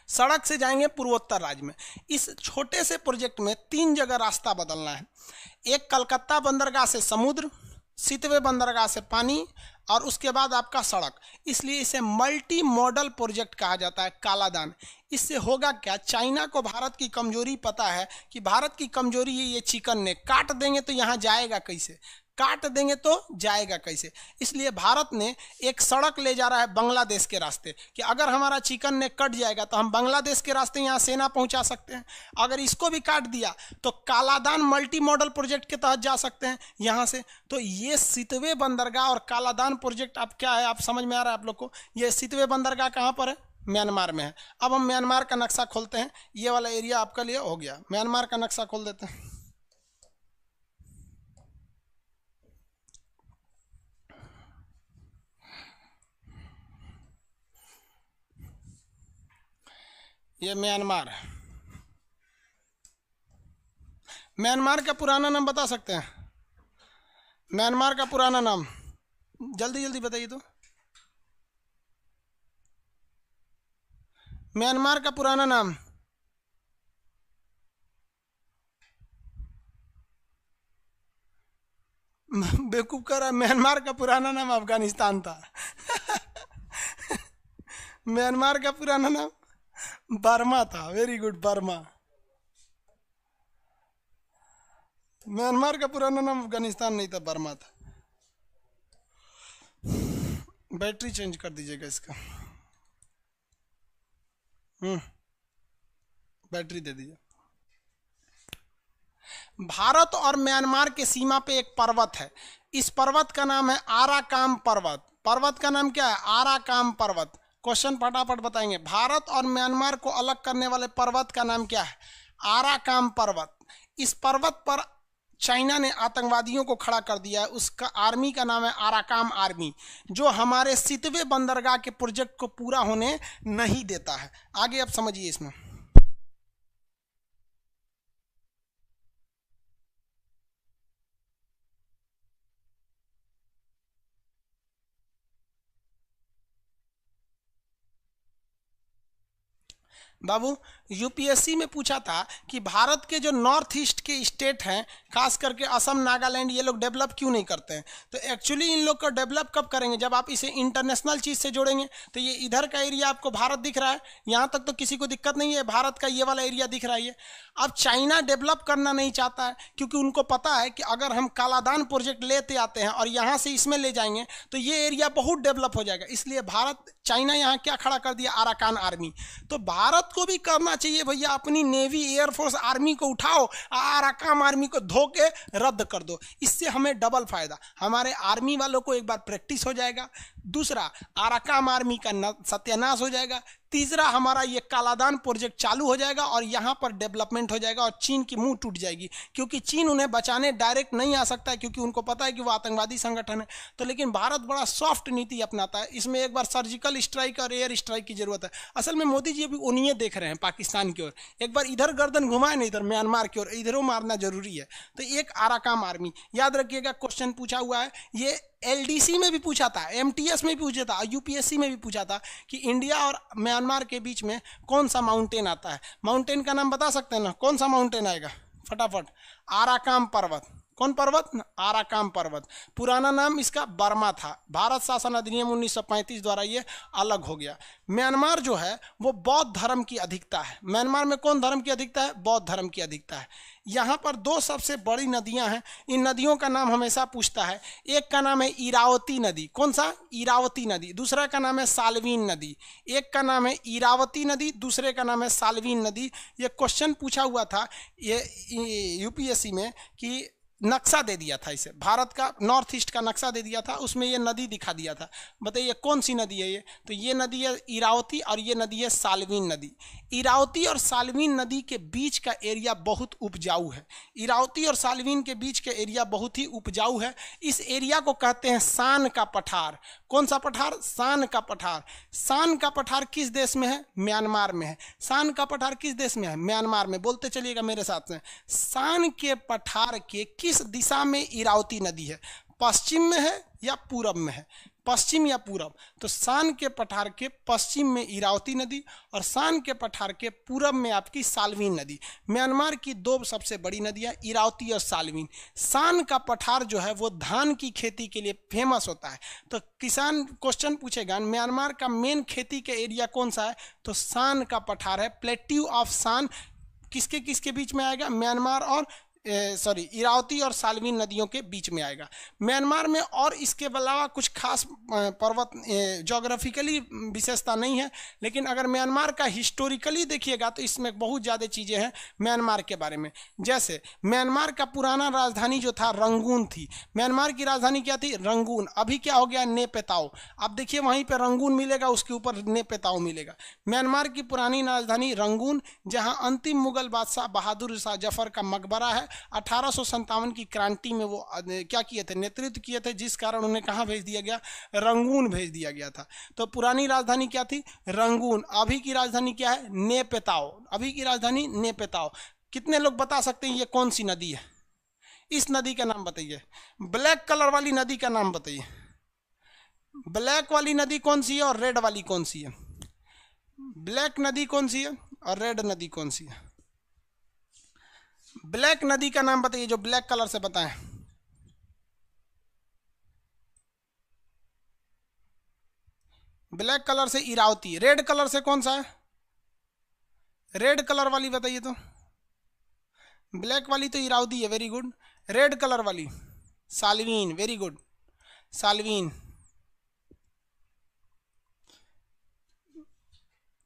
सड़क से जाएंगे पूर्वोत्तर राज्य में। इस छोटे से प्रोजेक्ट में 3 जगह रास्ता बदलना है। एक कलकत्ता बंदरगाह से समुद्र, सितवे बंदरगाह से पानी, और उसके बाद आपका सड़क। इसलिए इसे मल्टी मॉडल प्रोजेक्ट कहा जाता है कालादान। इससे होगा क्या? चाइना को भारत की कमजोरी पता है कि भारत की कमजोरी है ये चिकन नेक। काट देंगे तो यहाँ जाएगा कैसे? काट देंगे तो जाएगा कैसे? इसलिए भारत ने एक सड़क ले जा रहा है बांग्लादेश के रास्ते कि अगर हमारा चिकन नेक कट जाएगा तो हम बांग्लादेश के रास्ते यहाँ सेना पहुँचा सकते हैं। अगर इसको भी काट दिया तो कालादान मल्टी मॉडल प्रोजेक्ट के तहत जा सकते हैं यहाँ से। तो ये सितवे बंदरगाह और कालादान प्रोजेक्ट अब क्या है, आप समझ में आ रहा है आप लोग को? ये सितवे बंदरगाह कहाँ पर है? म्यांमार में है। अब हम म्यांमार का नक्शा खोलते हैं। ये वाला एरिया आपका लिए हो गया। म्यांमार का नक्शा खोल देते हैं। ये म्यांमार है। म्यांमार का पुराना नाम बता सकते हैं? म्यांमार का पुराना नाम जल्दी जल्दी बताइए तो। म्यांमार का पुराना नाम? बेवकूफ कर रहा है। म्यांमार का पुराना नाम अफगानिस्तान था। म्यांमार का पुराना नाम बर्मा था। Very good, Burma. म्यांमार का पुराना नाम अफगानिस्तान नहीं था, बर्मा था। बैटरी चेंज कर दीजिएगा इसका। बैटरी दे दीजिए। भारत और म्यांमार के सीमा पे एक पर्वत है। इस पर्वत का नाम है आराकाम पर्वत। पर्वत का नाम क्या है? आराकाम पर्वत। क्वेश्चन फटाफट बताएंगे। भारत और म्यांमार को अलग करने वाले पर्वत का नाम क्या है? आराकाम पर्वत। इस पर्वत पर चाइना ने आतंकवादियों को खड़ा कर दिया है। उसका आर्मी का नाम है आराकाम आर्मी, जो हमारे सितवे बंदरगाह के प्रोजेक्ट को पूरा होने नहीं देता है। आगे आप समझिए इसमें। बाबू यूपीएससी में पूछा था कि भारत के जो नॉर्थ ईस्ट के स्टेट हैं, खास करके असम, नागालैंड, ये लोग डेवलप क्यों नहीं करते हैं? तो एक्चुअली इन लोग को डेवलप कब करेंगे? जब आप इसे इंटरनेशनल चीज़ से जोड़ेंगे। तो ये इधर का एरिया आपको भारत दिख रहा है, यहाँ तक तो किसी को दिक्कत नहीं है। भारत का ये वाला एरिया दिख रहा है। अब चाइना डेवलप करना नहीं चाहता है क्योंकि उनको पता है कि अगर हम कालादान प्रोजेक्ट लेते आते हैं और यहाँ से इसमें ले जाएंगे तो ये एरिया बहुत डेवलप हो जाएगा। इसलिए चाइना यहाँ क्या खड़ा कर दिया? Arakan army. तो भारत को भी करना चाहिए भैया, अपनी नेवी, एयरफोर्स, आर्मी को उठाओ, आराकान आर्मी को धो के रद्द कर दो। इससे हमें डबल फायदा, हमारे आर्मी वालों को एक बार प्रैक्टिस हो जाएगा, दूसरा आराकान आर्मी का सत्यानाश हो जाएगा, तीसरा हमारा ये कालादान प्रोजेक्ट चालू हो जाएगा और यहाँ पर डेवलपमेंट हो जाएगा और चीन की मुंह टूट जाएगी, क्योंकि चीन उन्हें बचाने डायरेक्ट नहीं आ सकता है, क्योंकि उनको पता है कि वो आतंकवादी संगठन है। तो लेकिन भारत बड़ा सॉफ्ट नीति अपनाता है, इसमें एक बार सर्जिकल स्ट्राइक और एयर स्ट्राइक की जरूरत है। असल में मोदी जी अभी उन्हीं देख रहे हैं पाकिस्तान की ओर, एक बार इधर गर्दन घुमाए ना इधर म्यांमार की ओर, इधरों मारना जरूरी है। तो एक आराकाम आर्मी, याद रखिएगा क्वेश्चन पूछा हुआ है, ये एलडीसी में भी पूछा था, एमटीएस में भी पूछा था, यूपीएससी में भी पूछा था कि इंडिया और म्यांमार के बीच में कौन सा माउंटेन आता है। माउंटेन का नाम बता सकते हैं ना, कौन सा माउंटेन आएगा फटाफट? आराकाम पर्वत। कौन पर्वत? आराकाम पर्वत। पुराना नाम इसका बर्मा था, भारत शासन अधिनियम 1935 द्वारा ये अलग हो गया। म्यांमार जो है वो बौद्ध धर्म की अधिकता है। म्यांमार में कौन धर्म की अधिकता है? बौद्ध धर्म की अधिकता है। यहाँ पर दो सबसे बड़ी नदियाँ हैं, इन नदियों का नाम हमेशा पूछता है। एक का नाम है इरावती नदी। कौन सा? इरावती नदी। दूसरा का नाम है साल्वीन नदी। एक का नाम है इरावती नदी, दूसरे का नाम है साल्वीन नदी। ये क्वेश्चन पूछा हुआ था ये यूपीएससी में कि नक्शा दे दिया था, इसे भारत का नॉर्थ ईस्ट का नक्शा दे दिया था, उसमें ये नदी दिखा दिया था। बताइए कौन सी नदी है ये? तो ये नदी है इरावती और ये नदी है साल्वीन नदी। इरावती और साल्वीन नदी के बीच का एरिया बहुत उपजाऊ है। इरावती और साल्वीन के बीच का एरिया बहुत ही उपजाऊ है। इस एरिया को कहते हैं सान का पठार। कौन सा पठार? सान का पठार। सान का पठार किस देश में है? म्यांमार में है। सान का पठार किस देश में है? म्यांमार में। बोलते चलिएगा मेरे साथ में। सान के पठार के किस दिशा में इरावती नदी है? पश्चिम में है या पूरब में है? पश्चिम या पूरब? तो सान के पठार के पश्चिम में इरावती नदी और सान के पठार के पूरब में आपकी साल्वीन नदी। म्यांमार की दो सबसे बड़ी नदियां इरावती और साल्वीन। सान का पठार जो है वो धान की खेती के लिए फेमस होता है। तो किसान क्वेश्चन पूछेगा म्यांमार का मेन खेती के एरिया कौन सा है? तो सान का पठार है। प्लेट्यू ऑफ सान किसके किसके बीच में आएगा? म्यांमार और इरावती और साल्वीन नदियों के बीच में आएगा। म्यांमार में और इसके अलावा कुछ खास पर्वत ज्योग्राफिकली विशेषता नहीं है, लेकिन अगर म्यांमार का हिस्टोरिकली देखिएगा तो इसमें बहुत ज़्यादा चीज़ें हैं म्यांमार के बारे में। जैसे म्यांमार का पुराना राजधानी जो था रंगून थी। म्यांमार की राजधानी क्या थी? रंगून। अभी क्या हो गया? नेपेताओ। अब देखिए वहीं पर रंगून मिलेगा, उसके ऊपर नेपेताओ मिलेगा। म्यांमार की पुरानी राजधानी रंगून, जहाँ अंतिम मुगल बादशाह बहादुर शाह जफर का मकबरा है। 1857 की क्रांति में वो क्या किए थे? नेतृत्व किए थे, जिस कारण उन्हें कहाँ भेज दिया गया? रंगून भेज दिया गया था। तो पुरानी राजधानी क्या थी? रंगून। अभी की राजधानी क्या है? नेपेताओ। अभी की राजधानी नेपेताओ। कितने लोग बता सकते हैं ये कौन सी नदी है? इस नदी का नाम बताइए। ब्लैक कलर वाली नदी का नाम बताइए। ब्लैक वाली नदी कौन सी है और रेड वाली कौन सी है? ब्लैक नदी कौन सी है और रेड नदी कौन सी है? ब्लैक नदी का नाम बताइए जो ब्लैक कलर से बताएं। ब्लैक कलर से इरावती। रेड कलर से कौन सा है? रेड कलर वाली बताइए तो। ब्लैक वाली तो इरावती है, वेरी गुड। रेड कलर वाली साल्वीन, वेरी गुड, साल्वीन।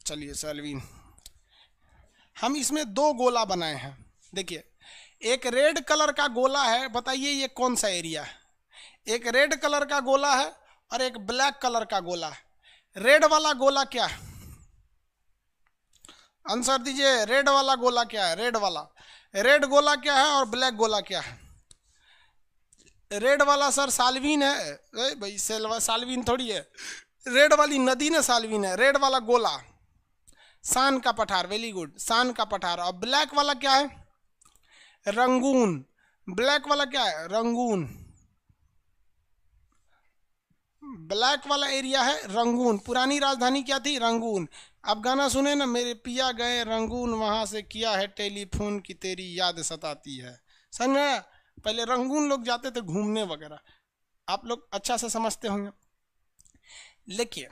चलिए साल्वीन। हम इसमें दो गोला बनाए हैं। देखिए एक रेड कलर का गोला है, बताइए ये कौन सा एरिया है? एक रेड कलर का गोला है और एक ब्लैक कलर का गोला है। रेड वाला गोला क्या है? आंसर दीजिए। रेड वाला गोला क्या है? रेड गोला क्या है और ब्लैक गोला क्या है? रेड वाला सर साल्वीन है। भाई साल्वीन थोड़ी है, रेड वाली नदी ना साल्वीन है। रेड वाला गोला सान का पठार, वेरी गुड, सान का पठार। और ब्लैक वाला क्या है? रंगून। ब्लैक वाला क्या है? रंगून। ब्लैक वाला एरिया है रंगून। पुरानी राजधानी क्या थी? रंगून। आप गाना सुने ना, मेरे पिया गए रंगून, वहां से किया है टेलीफोन की तेरी याद सताती है। समझ में? पहले रंगून लोग जाते थे घूमने वगैरह, आप लोग अच्छा से समझते होंगे। लेकिन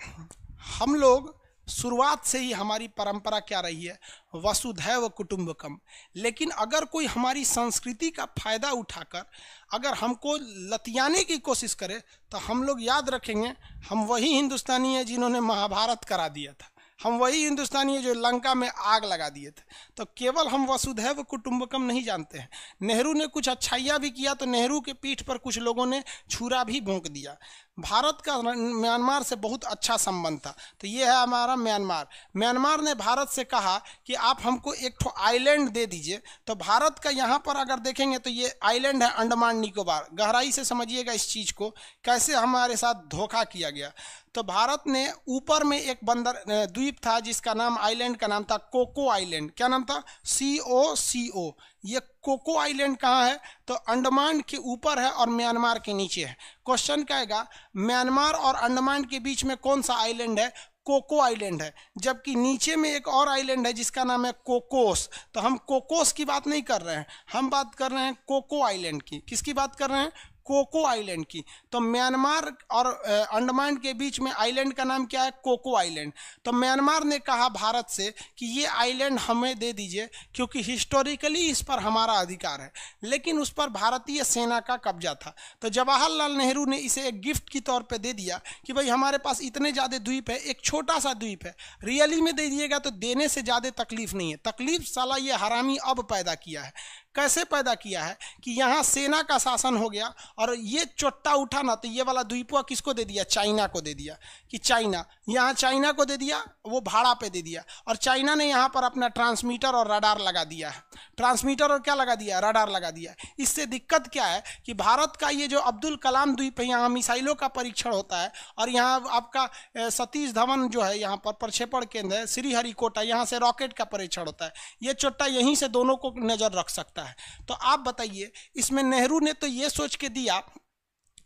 हम लोग शुरुआत से ही हमारी परंपरा क्या रही है? वसुधैव कुटुंबकम। लेकिन अगर कोई हमारी संस्कृति का फायदा उठाकर अगर हमको लतियाने की कोशिश करे तो हम लोग याद रखेंगे हम वही हिंदुस्तानी हैं जिन्होंने महाभारत करा दिया था। हम वही हिंदुस्तानी है जो लंका में आग लगा दिए थे। तो केवल हम वसुधैव कुटुंबकम नहीं जानते हैं। नेहरू ने कुछ अच्छाइयाँ भी किया तो नेहरू के पीठ पर कुछ लोगों ने छुरा भी भोंक दिया। भारत का म्यांमार से बहुत अच्छा संबंध था। तो ये है हमारा म्यांमार। म्यांमार ने भारत से कहा कि आप हमको एक ठो आइलैंड दे दीजिए। तो भारत का यहाँ पर अगर देखेंगे तो ये आइलैंड है अंडमान निकोबार। गहराई से समझिएगा इस चीज़ को, कैसे हमारे साथ धोखा किया गया। तो भारत ने ऊपर में एक बंदर द्वीप था जिसका नाम, आइलैंड का नाम था कोको आइलैंड। क्या नाम था? COCO। ये कोको आइलैंड कहाँ है? तो अंडमान के ऊपर है और म्यांमार के नीचे है। क्वेश्चन क्या आएगा, म्यांमार और अंडमान के बीच में कौन सा आइलैंड है? कोको आइलैंड है। जबकि नीचे में एक और आइलैंड है जिसका नाम है कोकोस। तो हम कोकोस की बात नहीं कर रहे हैं, हम बात कर रहे हैं कोको आइलैंड की। किसकी बात कर रहे हैं? कोको आइलैंड की। तो म्यांमार और अंडमान के बीच में आइलैंड का नाम क्या है? Cocoa island. तो म्यांमार ने कहा भारत से कि ये आइलैंड हमें दे दीजिए क्योंकि हिस्टोरिकली इस पर हमारा अधिकार है, लेकिन उस पर भारतीय सेना का कब्जा था। तो जवाहरलाल नेहरू ने इसे एक गिफ्ट के तौर पे दे दिया कि भाई हमारे पास इतने ज़्यादा द्वीप है, एक छोटा सा द्वीप है, रियली में दे दिएगा तो देने से ज़्यादा तकलीफ नहीं है। तकलीफ साला ये हरामी अब पैदा किया है। कैसे पैदा किया है कि यहाँ सेना का शासन हो गया और ये चोट्टा उठा ना, तो ये वाला द्वीपवा किसको दे दिया? चाइना को दे दिया। कि चाइना, यहाँ चाइना को दे दिया, वो भाड़ा पे दे दिया। और चाइना ने यहाँ पर अपना ट्रांसमीटर और रडार लगा दिया है। ट्रांसमीटर और क्या लगा दिया? रडार लगा दिया। इससे दिक्कत क्या है कि भारत का ये जो अब्दुल कलाम द्वीप है, यहाँ मिसाइलों का परीक्षण होता है और यहाँ आपका सतीश धवन जो है यहाँ पर प्रक्षेपण केंद्र है, श्रीहरिकोटा, यहाँ से रॉकेट का परीक्षण होता है। ये चोट्टा यहीं से दोनों को नज़र रख सकता है। तो आप बताइए, इसमें नेहरू ने तो ये सोच के दिया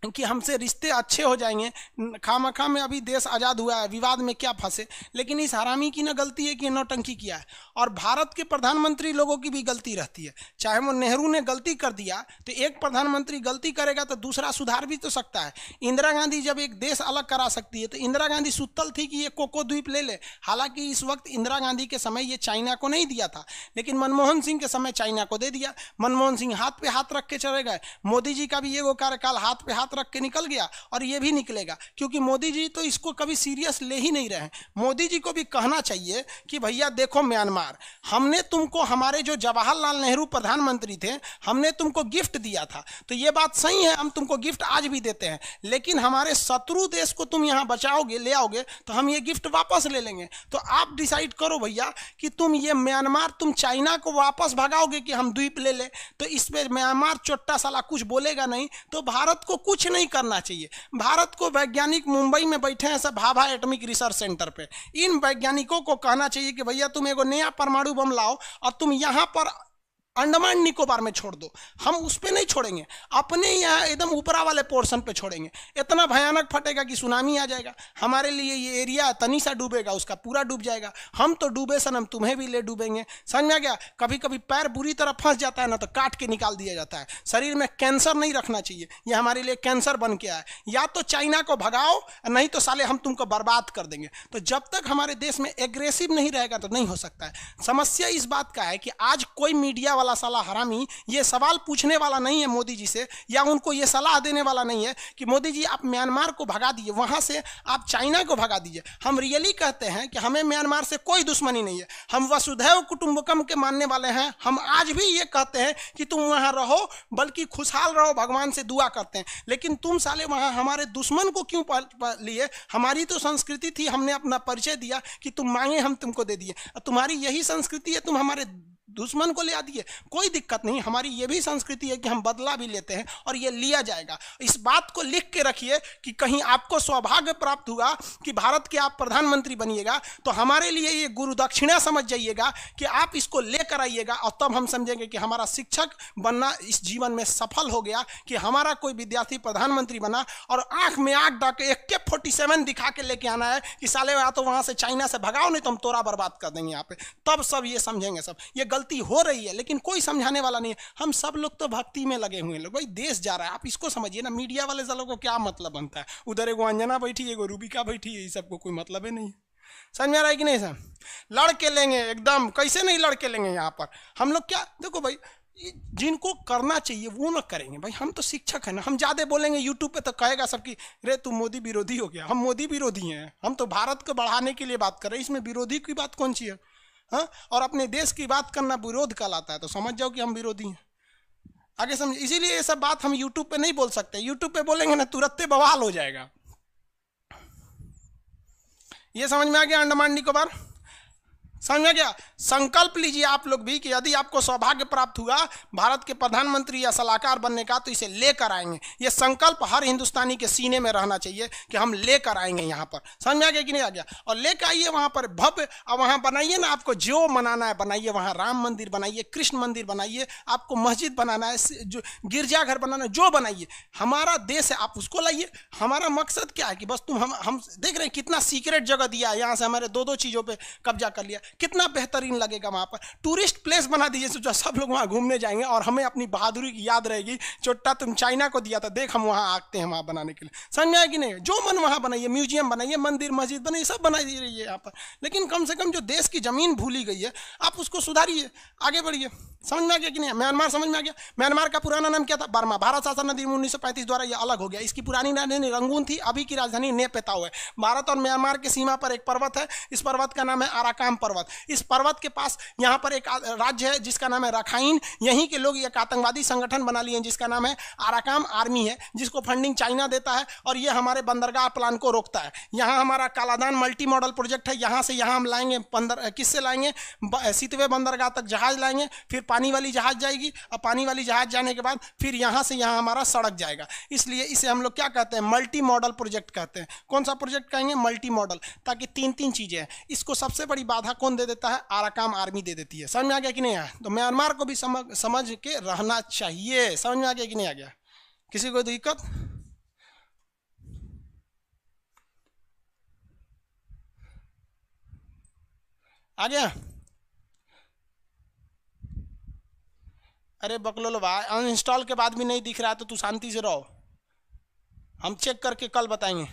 कि हमसे रिश्ते अच्छे हो जाएंगे, खामखा में अभी देश आज़ाद हुआ है, विवाद में क्या फंसे। लेकिन इस हरामी की ना गलती है कि नौटंकी किया है। और भारत के प्रधानमंत्री लोगों की भी गलती रहती है। चाहे वो नेहरू ने गलती कर दिया तो एक प्रधानमंत्री गलती करेगा तो दूसरा सुधार भी तो सकता है। इंदिरा गांधी जब एक देश अलग करा सकती है तो इंदिरा गांधी सुतल थी कि ये कोको द्वीप ले ले। हालांकि इस वक्त इंदिरा गांधी के समय ये चाइना को नहीं दिया था, लेकिन मनमोहन सिंह के समय चाइना को दे दिया। मनमोहन सिंह हाथ पे हाथ रख के चले गए। मोदी जी का भी ये वो कार्यकाल हाथ पे हाथ रख के निकल गया और ये भी निकलेगा, क्योंकि मोदी जी तो इसको कभी सीरियस ले ही नहीं रहे। मोदी जी को भी कहना चाहिए कि भैया देखो म्यांमार, हमने तुमको, हमारे जो जवाहरलाल नेहरू प्रधानमंत्री थे, हमने तुमको गिफ्ट दिया था, तो ये बात सही है, हम तुमको गिफ्ट आज भी देते हैं, लेकिन हमारे शत्रु देश को तुम यहां बचाओगे, ले आओगे तो हम ये गिफ्ट वापस ले लेंगे। तो आप डिसाइड करो भैया कि तुम ये म्यांमार, तुम चाइना को वापस भगाओगे कि हम द्वीप ले ले। तो इसमें म्यांमार चोट्टा साला कुछ बोलेगा नहीं, तो भारत को कुछ नहीं करना चाहिए। भारत को वैज्ञानिक मुंबई में बैठे हैं सब भाभा एटॉमिक रिसर्च सेंटर पे, इन वैज्ञानिकों को कहना चाहिए कि भैया तुम एगो नया परमाणु बम लाओ और तुम यहां पर अंडमान निकोबार में छोड़ दो। हम उस पे नहीं छोड़ेंगे, अपने यहाँ एकदम ऊपरा वाले पोर्शन पे छोड़ेंगे। इतना भयानक फटेगा कि सुनामी आ जाएगा। हमारे लिए ये एरिया तनी सा डूबेगा, उसका पूरा डूब जाएगा। हम तो डूबे सनम, तुम्हें भी ले डूबेंगे। समझ में आ गया? कभी कभी पैर बुरी तरह फंस जाता है ना, तो काट के निकाल दिया जाता है। शरीर में कैंसर नहीं रखना चाहिए, ये हमारे लिए कैंसर बन के आया। या तो चाइना को भगाओ, नहीं तो साले हम तुमको बर्बाद कर देंगे। तो जब तक हमारे देश में एग्रेसिव नहीं रहेगा तो नहीं हो सकता है। समस्या इस बात का है कि आज कोई मीडिया वाला साला हरामी ये सवाल पूछने वाला नहीं है मोदी जी से, या उनको ये सलाह देने वाला नहीं है कि मोदी जी आप म्यांमार को भगा दीजिए, वहां से आप चाइना को भगा दीजिए। हम रियली कहते हैं कि हमें म्यांमार से कोई दुश्मनी नहीं है, हम वसुधैव कुटुंबकम के मानने वाले हैं। हम आज भी ये कहते हैं कि तुम वहां रहो, बल्कि खुशहाल रहो, भगवान से दुआ करते हैं। लेकिन तुम साले वहां हमारे दुश्मन को क्यों लिए? हमारी तो संस्कृति थी, हमने अपना परिचय दिया कि तुम मांगे हम तुमको दे दिए। तुम्हारी यही संस्कृति है, तुम हमारे दुश्मन को ले आती है। कोई दिक्कत नहीं, हमारी ये भी संस्कृति है कि हम बदला भी लेते हैं और ये लिया जाएगा। इस बात को लिख के रखिए कि कहीं आपको सौभाग्य प्राप्त हुआ कि भारत के आप प्रधानमंत्री बनिएगा, तो हमारे लिए ये गुरु दक्षिणा समझ जाइएगा कि आप इसको लेकर आइएगा, और तब हम समझेंगे कि हमारा शिक्षक बनना इस जीवन में सफल हो गया, कि हमारा कोई विद्यार्थी प्रधानमंत्री बना। और आंख में आंख डाल के AK-47 दिखा के लेके आना है कि साले या तो वहां से चाइना से भगाओ, नहीं तो हम तोरा बर्बाद कर देंगे यहाँ पे। तब सब ये समझेंगे। सब ये गलती हो रही है लेकिन कोई समझाने वाला नहीं है। हम सब लोग तो भक्ति में लगे हुए हैं। लोग भाई देश जा रहा है, आप इसको समझिए ना। मीडिया वाले सालों को क्या मतलब बनता है? उधर एगो अंजना बैठी है, एगो रूबिका बैठी है, इस सबको कोई मतलब ही नहीं है। समझ में आ रहा है कि नहीं सर? लड़ के लेंगे एकदम, कैसे नहीं लड़ के लेंगे यहाँ पर हम लोग। क्या देखो भाई, जिनको करना चाहिए वो ना करेंगे। भाई हम तो शिक्षक हैं ना, हम ज़्यादा बोलेंगे यूट्यूब पे तो कहेगा सबकी, रे तू मोदी विरोधी हो गया। हम मोदी विरोधी हैं, हम तो भारत को बढ़ाने के लिए बात कर रहे हैं, इसमें विरोधी की बात कौन सी है? हाँ, और अपने देश की बात करना विरोध कहलाता है, तो समझ जाओ कि हम विरोधी हैं। आगे समझ, इसीलिए ये सब बात हम यूट्यूब पे नहीं बोल सकते। यूट्यूब पे बोलेंगे ना तुरंत बवाल हो जाएगा। ये समझ में आ गया अंडमान निकोबार? समझ में गया? संकल्प लीजिए आप लोग भी कि यदि आपको सौभाग्य प्राप्त हुआ भारत के प्रधानमंत्री या सलाहकार बनने का, तो इसे लेकर आएंगे। ये संकल्प हर हिंदुस्तानी के सीने में रहना चाहिए कि हम लेकर आएंगे यहाँ पर। समझ में आ गया कि नहीं आ गया? और लेकर आइए वहाँ पर भव्य, और वहाँ बनाइए ना, आपको जो मनाना है बनाइए, वहाँ राम मंदिर बनाइए, कृष्ण मंदिर बनाइए, आपको मस्जिद बनाना है, जो गिरजाघर बनाना है, जो बनाइए, हमारा देश है, आप उसको लाइए। हमारा मकसद क्या है कि बस तुम हम देख रहे हैं कितना सीक्रेट जगह दिया है, यहाँ से हमारे 2-2 चीज़ों पर कब्जा कर लिया, कितना बेहतरीन लगेगा। वहाँ पर टूरिस्ट प्लेस बना दीजिए, सोचो सब लोग वहाँ घूमने जाएंगे और हमें अपनी बहादुरी की याद रहेगी, चोट्टा तुम चाइना को दिया था, देख हम वहाँ आते हैं वहाँ बनाने के लिए। समझ में आया कि नहीं? जो मन वहाँ बनाइए, म्यूजियम बनाइए, मंदिर मस्जिद बनाइए, सब बना दीजिए यहाँ पर। लेकिन कम से कम जो देश की जमीन भूली गई है आप उसको सुधारिए, आगे बढ़िए। समझ में आ गया कि नहीं? म्यांमार समझ में आ गया? म्यांमार का पुराना नाम क्या था? बर्मा। भारत शासन अधिनियम 1935 द्वारा यह अलग हो गया। इसकी पुरानी राजधानी रंगून थी, अभी की राजधानी नेपेताओ है। भारत और म्यांमार की सीमा पर एक पर्वत है, इस पर्वत का नाम है आराकाम पर्वत। इस पर्वत के पास यहाँ पर एक राज्य है जिसका नाम है रखाइन। यहीं के लोग एक आतंकवादी संगठन बना लिए हैं जिसका नाम है आराकाम आर्मी है, जिसको फंडिंग चाइना देता है और ये हमारे बंदरगाह प्लान को रोकता है। यहाँ हमारा कालादान मल्टी मॉडल प्रोजेक्ट है, यहाँ से यहाँ हम लाएंगे किससे लाएंगे? सितवे बंदरगाह तक जहाज लाएंगे, फिर पानी वाली जहाज जाएगी, और पानी वाली जहाज जाने के बाद फिर यहाँ से यहाँ हमारा सड़क जाएगा। इसलिए इसे हम लोग क्या कहते हैं? मल्टी मॉडल प्रोजेक्ट कहते हैं। कौन सा प्रोजेक्ट कहेंगे? मल्टी मॉडल, ताकि 3-3 चीजें हैं। इसको सबसे बड़ी बाधा कौन दे देता है? आराकाम आर्मी दे देती है। समझ में आ गया कि नहीं आया? तो म्यांमार को भी समझ के रहना चाहिए। समझ में आ गया कि नहीं आ गया? किसी को दिक्कत? आ गया? अरे बकलोल भाई, अनइंस्टॉल के बाद भी नहीं दिख रहा है तो तू शांति से रहो, हम चेक करके कल बताएंगे।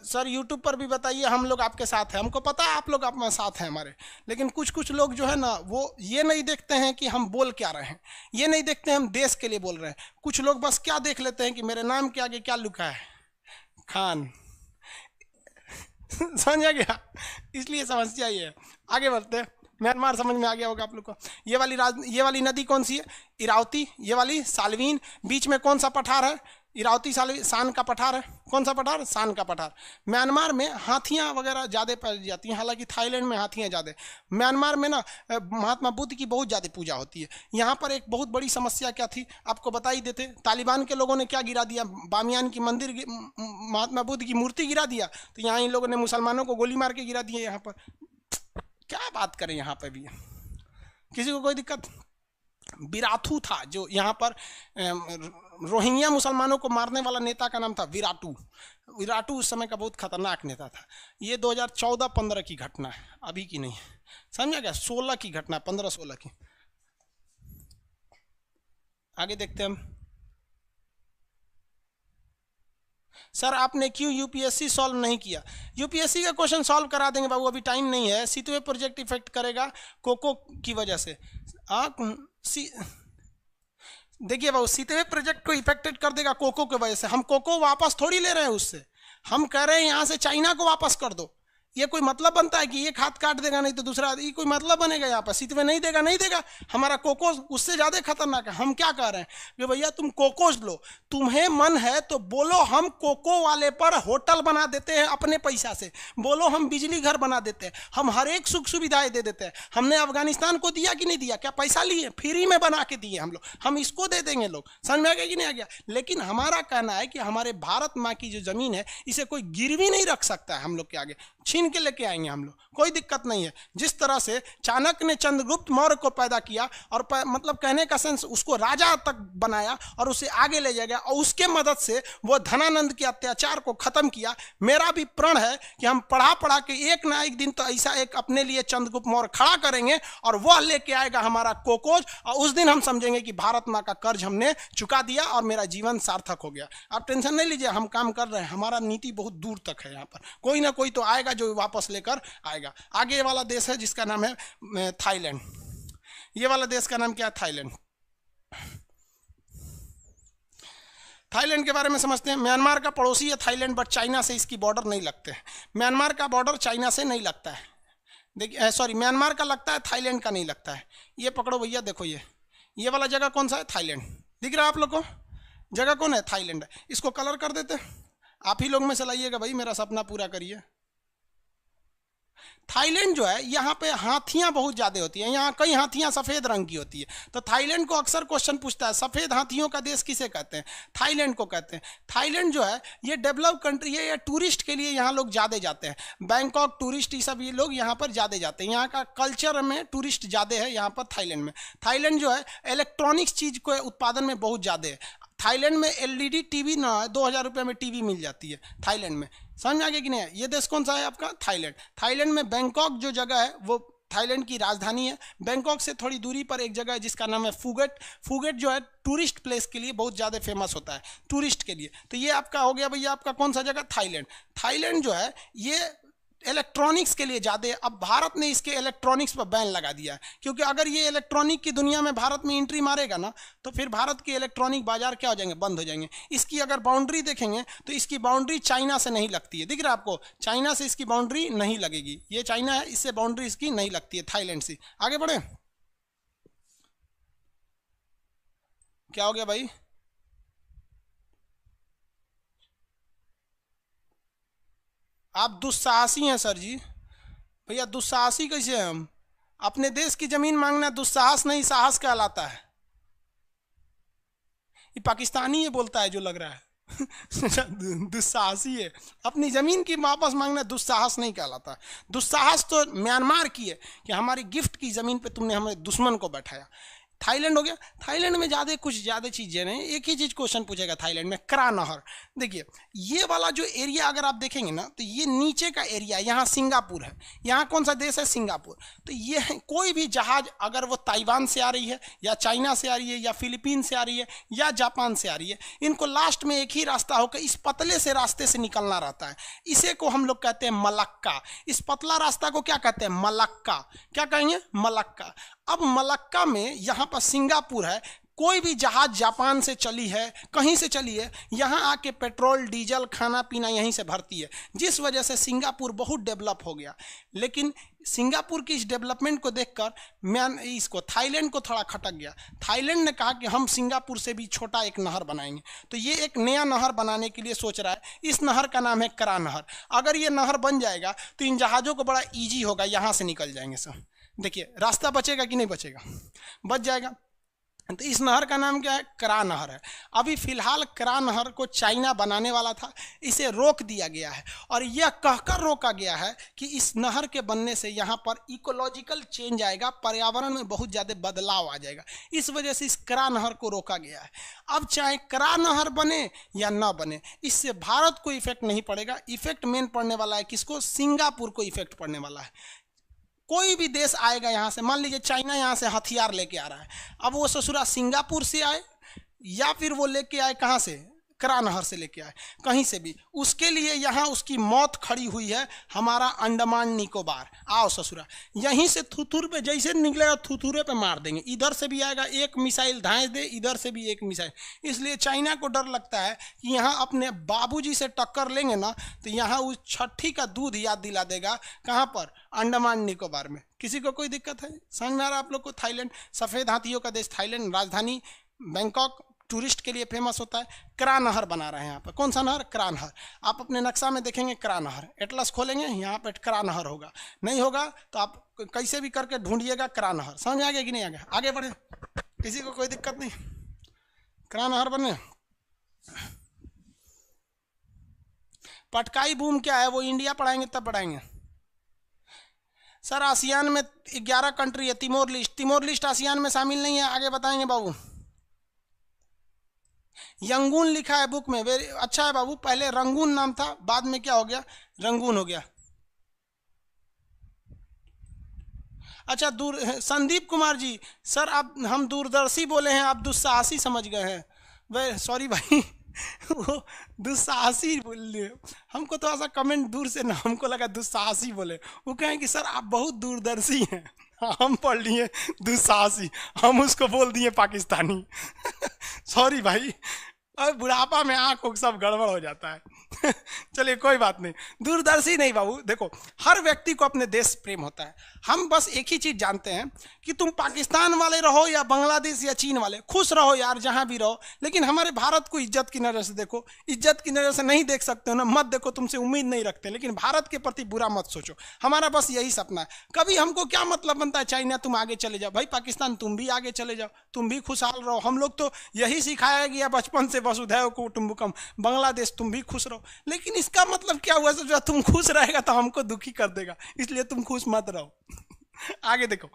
सर यूट्यूब पर भी बताइए, हम लोग आपके साथ हैं, हमको पता है आप लोग अपने साथ हैं हमारे। लेकिन कुछ लोग जो है ना वो ये नहीं देखते हैं कि हम बोल क्या रहे हैं, ये नहीं देखते हैं हम देश के लिए बोल रहे हैं। कुछ लोग बस क्या देख लेते हैं कि मेरे नाम के आगे क्या लिखा है? खान। समझ आ गया? इसलिए समस्या ये है। आगे बढ़ते हैं। म्यांमार समझ में आ गया होगा आप लोग को। ये वाली नदी कौन सी है? इरावती। ये वाली साल्वीन। बीच में कौन सा पठार है? इरावती साल्वीन, सान का पठार है। कौन सा पठार? सान का पठार। म्यांमार में हाथियां वगैरह ज़्यादा पाई जाती हैं, हालांकि थाईलैंड में हाथियां ज़्यादा। म्यांमार में ना महात्मा बुद्ध की बहुत ज़्यादा पूजा होती है। यहाँ पर एक बहुत बड़ी समस्या क्या थी आपको बता ही देते। तालिबान के लोगों ने क्या गिरा दिया? बामियान की मंदिर, महात्मा बुद्ध की मूर्ति गिरा दिया। तो यहाँ इन लोगों ने मुसलमानों को गोली मार के गिरा दिया। यहाँ पर क्या बात करें, यहाँ पर भी किसी को कोई दिक्कत? विराटू था जो यहाँ पर रोहिंग्या मुसलमानों को मारने वाला नेता का नाम था विराटू। विराटू उस समय का बहुत खतरनाक नेता था। ये 2014-15 की घटना है, अभी की नहीं है। समझा क्या? 16 की घटना, 15-16 की। आगे देखते हैं हम। सर आपने क्यों यूपीएससी सॉल्व नहीं किया? यूपीएससी का क्वेश्चन सॉल्व करा देंगे बाबू, अभी टाइम नहीं है। सीतवे प्रोजेक्ट इफेक्ट करेगा कोको की वजह से। देखिए बाबू, सीतवे प्रोजेक्ट को इफेक्टेड कर देगा कोको की वजह से। हम कोको वापस थोड़ी ले रहे हैं उससे, हम कह रहे हैं यहाँ से चाइना को वापस कर दो। ये कोई मतलब बनता है कि एक हाथ काट देगा नहीं तो दूसरा? ये कोई मतलब बनेगा? यहाँ पर सीतवे नहीं देगा, नहीं देगा। हमारा कोकोस उससे ज़्यादा खतरनाक है। हम क्या कह रहे हैं कि भैया तुम कोकोस लो, तुम्हें मन है तो बोलो हम कोको वाले पर होटल बना देते हैं अपने पैसा से, बोलो हम बिजली घर बना देते हैं, हम हर एक सुख सुविधाएं दे देते हैं। हमने अफगानिस्तान को दिया कि नहीं दिया? क्या पैसा लिए? फ्री में बना के दिए हम लोग, हम इसको दे देंगे लोग। समझ में आ गया कि नहीं आ गया? लेकिन हमारा कहना है कि हमारे भारत माँ की जो जमीन है इसे कोई गिरवी नहीं रख सकता है हम लोग के आगे, छीन के लेके आएंगे हम लोग, कोई दिक्कत नहीं है। जिस तरह से चाणक्य ने चंद्रगुप्त मौर्य को पैदा किया और मतलब कहने का सेंस उसको राजा तक बनाया और उसे आगे ले जाएगा और उसके मदद से वो धनानंद के अत्याचार को खत्म किया। मेरा भी प्रण है कि हम पढ़ा के एक ना एक दिन तो ऐसा एक अपने लिए चंद्रगुप्त मौर्य खड़ा करेंगे और वह लेके आएगा हमारा कोकोज, और उस दिन हम समझेंगे कि भारत माँ का कर्ज हमने चुका दिया और मेरा जीवन सार्थक हो गया। आप टेंशन नहीं लीजिए, हम काम कर रहे हैं, हमारा नीति बहुत दूर तक है। यहाँ पर कोई ना कोई तो आएगा जो वापस लेकर आएगा। आगे वाला देश है जिसका नाम है थाईलैंड। ये वाला देश का नाम क्या है? थाईलैंड। थाईलैंड के बारे में समझते हैं। म्यांमार का पड़ोसी है थाईलैंड, बट चाइना से इसकी बॉर्डर नहीं लगते हैं। म्यांमार का बॉर्डर चाइना से नहीं लगता है, देखिए सॉरी म्यांमार का लगता है, थाईलैंड का नहीं लगता है। ये पकड़ो भैया, देखो ये वाला जगह कौन सा है? थाईलैंड। दिख रहा है आप लोग को? जगह कौन है? थाईलैंड है। इसको कलर कर देते, आप ही लोग में से लाइएगा भाई, मेरा सपना पूरा करिए। थाईलैंड जो है यहाँ पे हाथियां बहुत ज़्यादा होती हैं, यहाँ कई हाथियां सफ़ेद रंग की होती है। तो थाईलैंड को अक्सर क्वेश्चन पूछता है, सफ़ेद हाथियों का देश किसे कहते हैं? थाईलैंड को कहते हैं। थाईलैंड जो है ये डेवलप कंट्री है, ये टूरिस्ट के लिए यहाँ लोग ज़्यादा जाते हैं। बैंकॉक टूरिस्ट ये सब ये लोग यहाँ पर ज़्यादा जाते हैं, यहाँ का कल्चर में टूरिस्ट ज़्यादा है यहाँ पर थाईलैंड में। थाईलैंड जो है इलेक्ट्रॉनिक्स चीज़ को उत्पादन में बहुत ज़्यादा है। थाईलैंड में एलईडी टीवी ना 2000 रुपये में टीवी मिल जाती है थाईलैंड में। समझ में आ गया कि नहीं? ये देश कौन सा है आपका? थाईलैंड। थाईलैंड में बैंकॉक जो जगह है वो थाईलैंड की राजधानी है। बैंकॉक से थोड़ी दूरी पर एक जगह है जिसका नाम है फुगेट। फुगेट जो है टूरिस्ट प्लेस के लिए बहुत ज़्यादा फेमस होता है, टूरिस्ट के लिए। तो ये आपका हो गया भैया, आपका कौन सा जगह? थाईलैंड। थाईलैंड जो है ये इलेक्ट्रॉनिक्स के लिए ज़्यादा है। अब भारत ने इसके इलेक्ट्रॉनिक्स पर बैन लगा दिया है, क्योंकि अगर ये इलेक्ट्रॉनिक की दुनिया में भारत में एंट्री मारेगा ना, तो फिर भारत के इलेक्ट्रॉनिक बाजार क्या हो जाएंगे? बंद हो जाएंगे। इसकी अगर बाउंड्री देखेंगे तो इसकी बाउंड्री चाइना से नहीं लगती है। दिख रहा है आपको? चाइना से इसकी बाउंड्री नहीं लगेगी। ये चाइना है, इससे बाउंड्री इसकी नहीं लगती है थाईलैंड से। आगे बढ़े, क्या हो गया भाई? आप दुस्साहसी हैं सर जी। भैया दुस्साहसी कैसे हैं हम? अपने देश की जमीन मांगना दुस्साहस नहीं, साहस कहलाता है। ये पाकिस्तानी ये बोलता है जो लग रहा है दुस्साहसी है। अपनी जमीन की वापस मांगना दुस्साहस नहीं कहलाता। दुस्साहस तो म्यांमार की है कि हमारी गिफ्ट की जमीन पे तुमने हमारे दुश्मन को बैठाया। थाईलैंड हो गया। थाईलैंड में कुछ ज़्यादा चीज़ें नहीं, एक ही चीज़ क्वेश्चन पूछेगा थाईलैंड में, करा नहर। देखिए ये वाला जो एरिया अगर आप देखेंगे ना, तो ये नीचे का एरिया, यहाँ सिंगापुर है। यहाँ कौन सा देश है? सिंगापुर। तो ये कोई भी जहाज़ अगर वो ताइवान से आ रही है, या चाइना से आ रही है, या फिलीपीन से आ रही है, या जापान से आ रही है, इनको लास्ट में एक ही रास्ता होकर इस पतले से रास्ते से निकलना रहता है। इसे को हम लोग कहते हैं मलक्का। इस पतला रास्ता को क्या कहते हैं? मलक्का। क्या कहेंगे? मलक्का। अब मलक्का में यहाँ पर सिंगापुर है। कोई भी जहाज जापान से चली है, कहीं से चली है, यहाँ आके पेट्रोल डीजल खाना पीना यहीं से भरती है, जिस वजह से सिंगापुर बहुत डेवलप हो गया। लेकिन सिंगापुर की इस डेवलपमेंट को देखकर इसको थाईलैंड को थोड़ा खटक गया। थाईलैंड ने कहा कि हम सिंगापुर से भी छोटा एक नहर बनाएंगे। तो ये एक नया नहर बनाने के लिए सोच रहा है। इस नहर का नाम है करा नहर। अगर ये नहर बन जाएगा तो इन जहाज़ों को बड़ा ईजी होगा, यहाँ से निकल जाएंगे सब। देखिए रास्ता बचेगा कि नहीं बचेगा? बच जाएगा। तो इस नहर का नाम क्या है? करा नहर है। अभी फिलहाल करा नहर को चाइना बनाने वाला था, इसे रोक दिया गया है। और यह कहकर रोका गया है कि इस नहर के बनने से यहाँ पर इकोलॉजिकल चेंज आएगा, पर्यावरण में बहुत ज़्यादा बदलाव आ जाएगा। इस वजह से इस करा नहर को रोका गया है। अब चाहे करा नहर बने या ना बने, इससे भारत को इफेक्ट नहीं पड़ेगा। इफेक्ट मेन पड़ने वाला है किसको? सिंगापुर को इफेक्ट पड़ने वाला है। कोई भी देश आएगा यहाँ से, मान लीजिए चाइना यहाँ से हथियार लेके आ रहा है, अब वो ससुरा सिंगापुर से आए या फिर वो लेके आए कहाँ से? करा नहर से लेके आए, कहीं से भी, उसके लिए यहाँ उसकी मौत खड़ी हुई है हमारा अंडमान निकोबार। आओ ससुरा, यहीं से थुथुर पे जैसे निकलेगा थुथुरे पे मार देंगे। इधर से भी आएगा एक मिसाइल धांस दे, इधर से भी एक मिसाइल। इसलिए चाइना को डर लगता है कि यहाँ अपने बाबूजी से टक्कर लेंगे ना, तो यहाँ उस छठी का दूध याद दिला देगा। कहाँ पर? अंडमान निकोबार में। किसी को कोई दिक्कत है? समझ में आ रहा है आप लोग को? थाईलैंड सफ़ेद हाथियों का देश थाईलैंड, राजधानी बैंकॉक, टूरिस्ट के लिए फेमस होता है। करा नहर बना रहे हैं यहाँ पर। कौन सा नहर? करा नहर। आप अपने नक्शा में देखेंगे करा नहर, एटलस खोलेंगे यहाँ पर करा नहर होगा। नहीं होगा तो आप कैसे भी करके ढूंढिएगा करा नहर। समझ आ गया कि नहीं आ गया? आगे बढ़े, किसी को कोई दिक्कत नहीं? करा नहर बने। पटकाई बूम क्या है? वो इंडिया पढ़ाएंगे तब पढ़ाएंगे सर। आसियान में 11 कंट्री है। Timor list, Timor list ASEAN में शामिल नहीं है। आगे बताएंगे बाबू। यंगून लिखा है बुक में, वेरी अच्छा है बाबू। पहले रंगून नाम था, बाद में क्या हो गया? रंगून हो गया। अच्छा संदीप कुमार जी, सर आप, हम दूरदर्शी बोले हैं, आप दुस्साहसी समझ गए हैं। वे सॉरी भाई वो दुस्साहसी बोल लिए, हमको थोड़ा सा कमेंट दूर से ना, हमको लगा दुस्साहसी बोले। वो कहें कि सर आप बहुत दूरदर्शी हैं। हम पढ़ लिए दुस्साहसी, हम उसको बोल दिए पाकिस्तानी। सॉरी भाई, और बुढ़ापा में आँख सब गड़बड़ हो जाता है। चलिए कोई बात नहीं, दूरदर्शी नहीं बाबू। देखो, हर व्यक्ति को अपने देश प्रेम होता है। हम बस एक ही चीज़ जानते हैं कि तुम पाकिस्तान वाले रहो या बांग्लादेश या चीन वाले, खुश रहो यार जहाँ भी रहो, लेकिन हमारे भारत को इज्जत की नज़र से देखो। इज्जत की नज़र से नहीं देख सकते हो ना, मत देखो, तुमसे उम्मीद नहीं रखते, लेकिन भारत के प्रति बुरा मत सोचो। हमारा बस यही सपना है। कभी हमको क्या मतलब बनता है चाइना तुम आगे चले जाओ, भाई पाकिस्तान तुम भी आगे चले जाओ, तुम भी खुशहाल रहो। हम लोग तो यही सिखाया गया बचपन से, वसुधैव कुटुंबकम, बांग्लादेश तुम भी खुश रहो। लेकिन इसका मतलब क्या हुआ, जो तुम खुश रहेगा तो हमको दुखी कर देगा, इसलिए तुम खुश मत रहो। आगे देखो,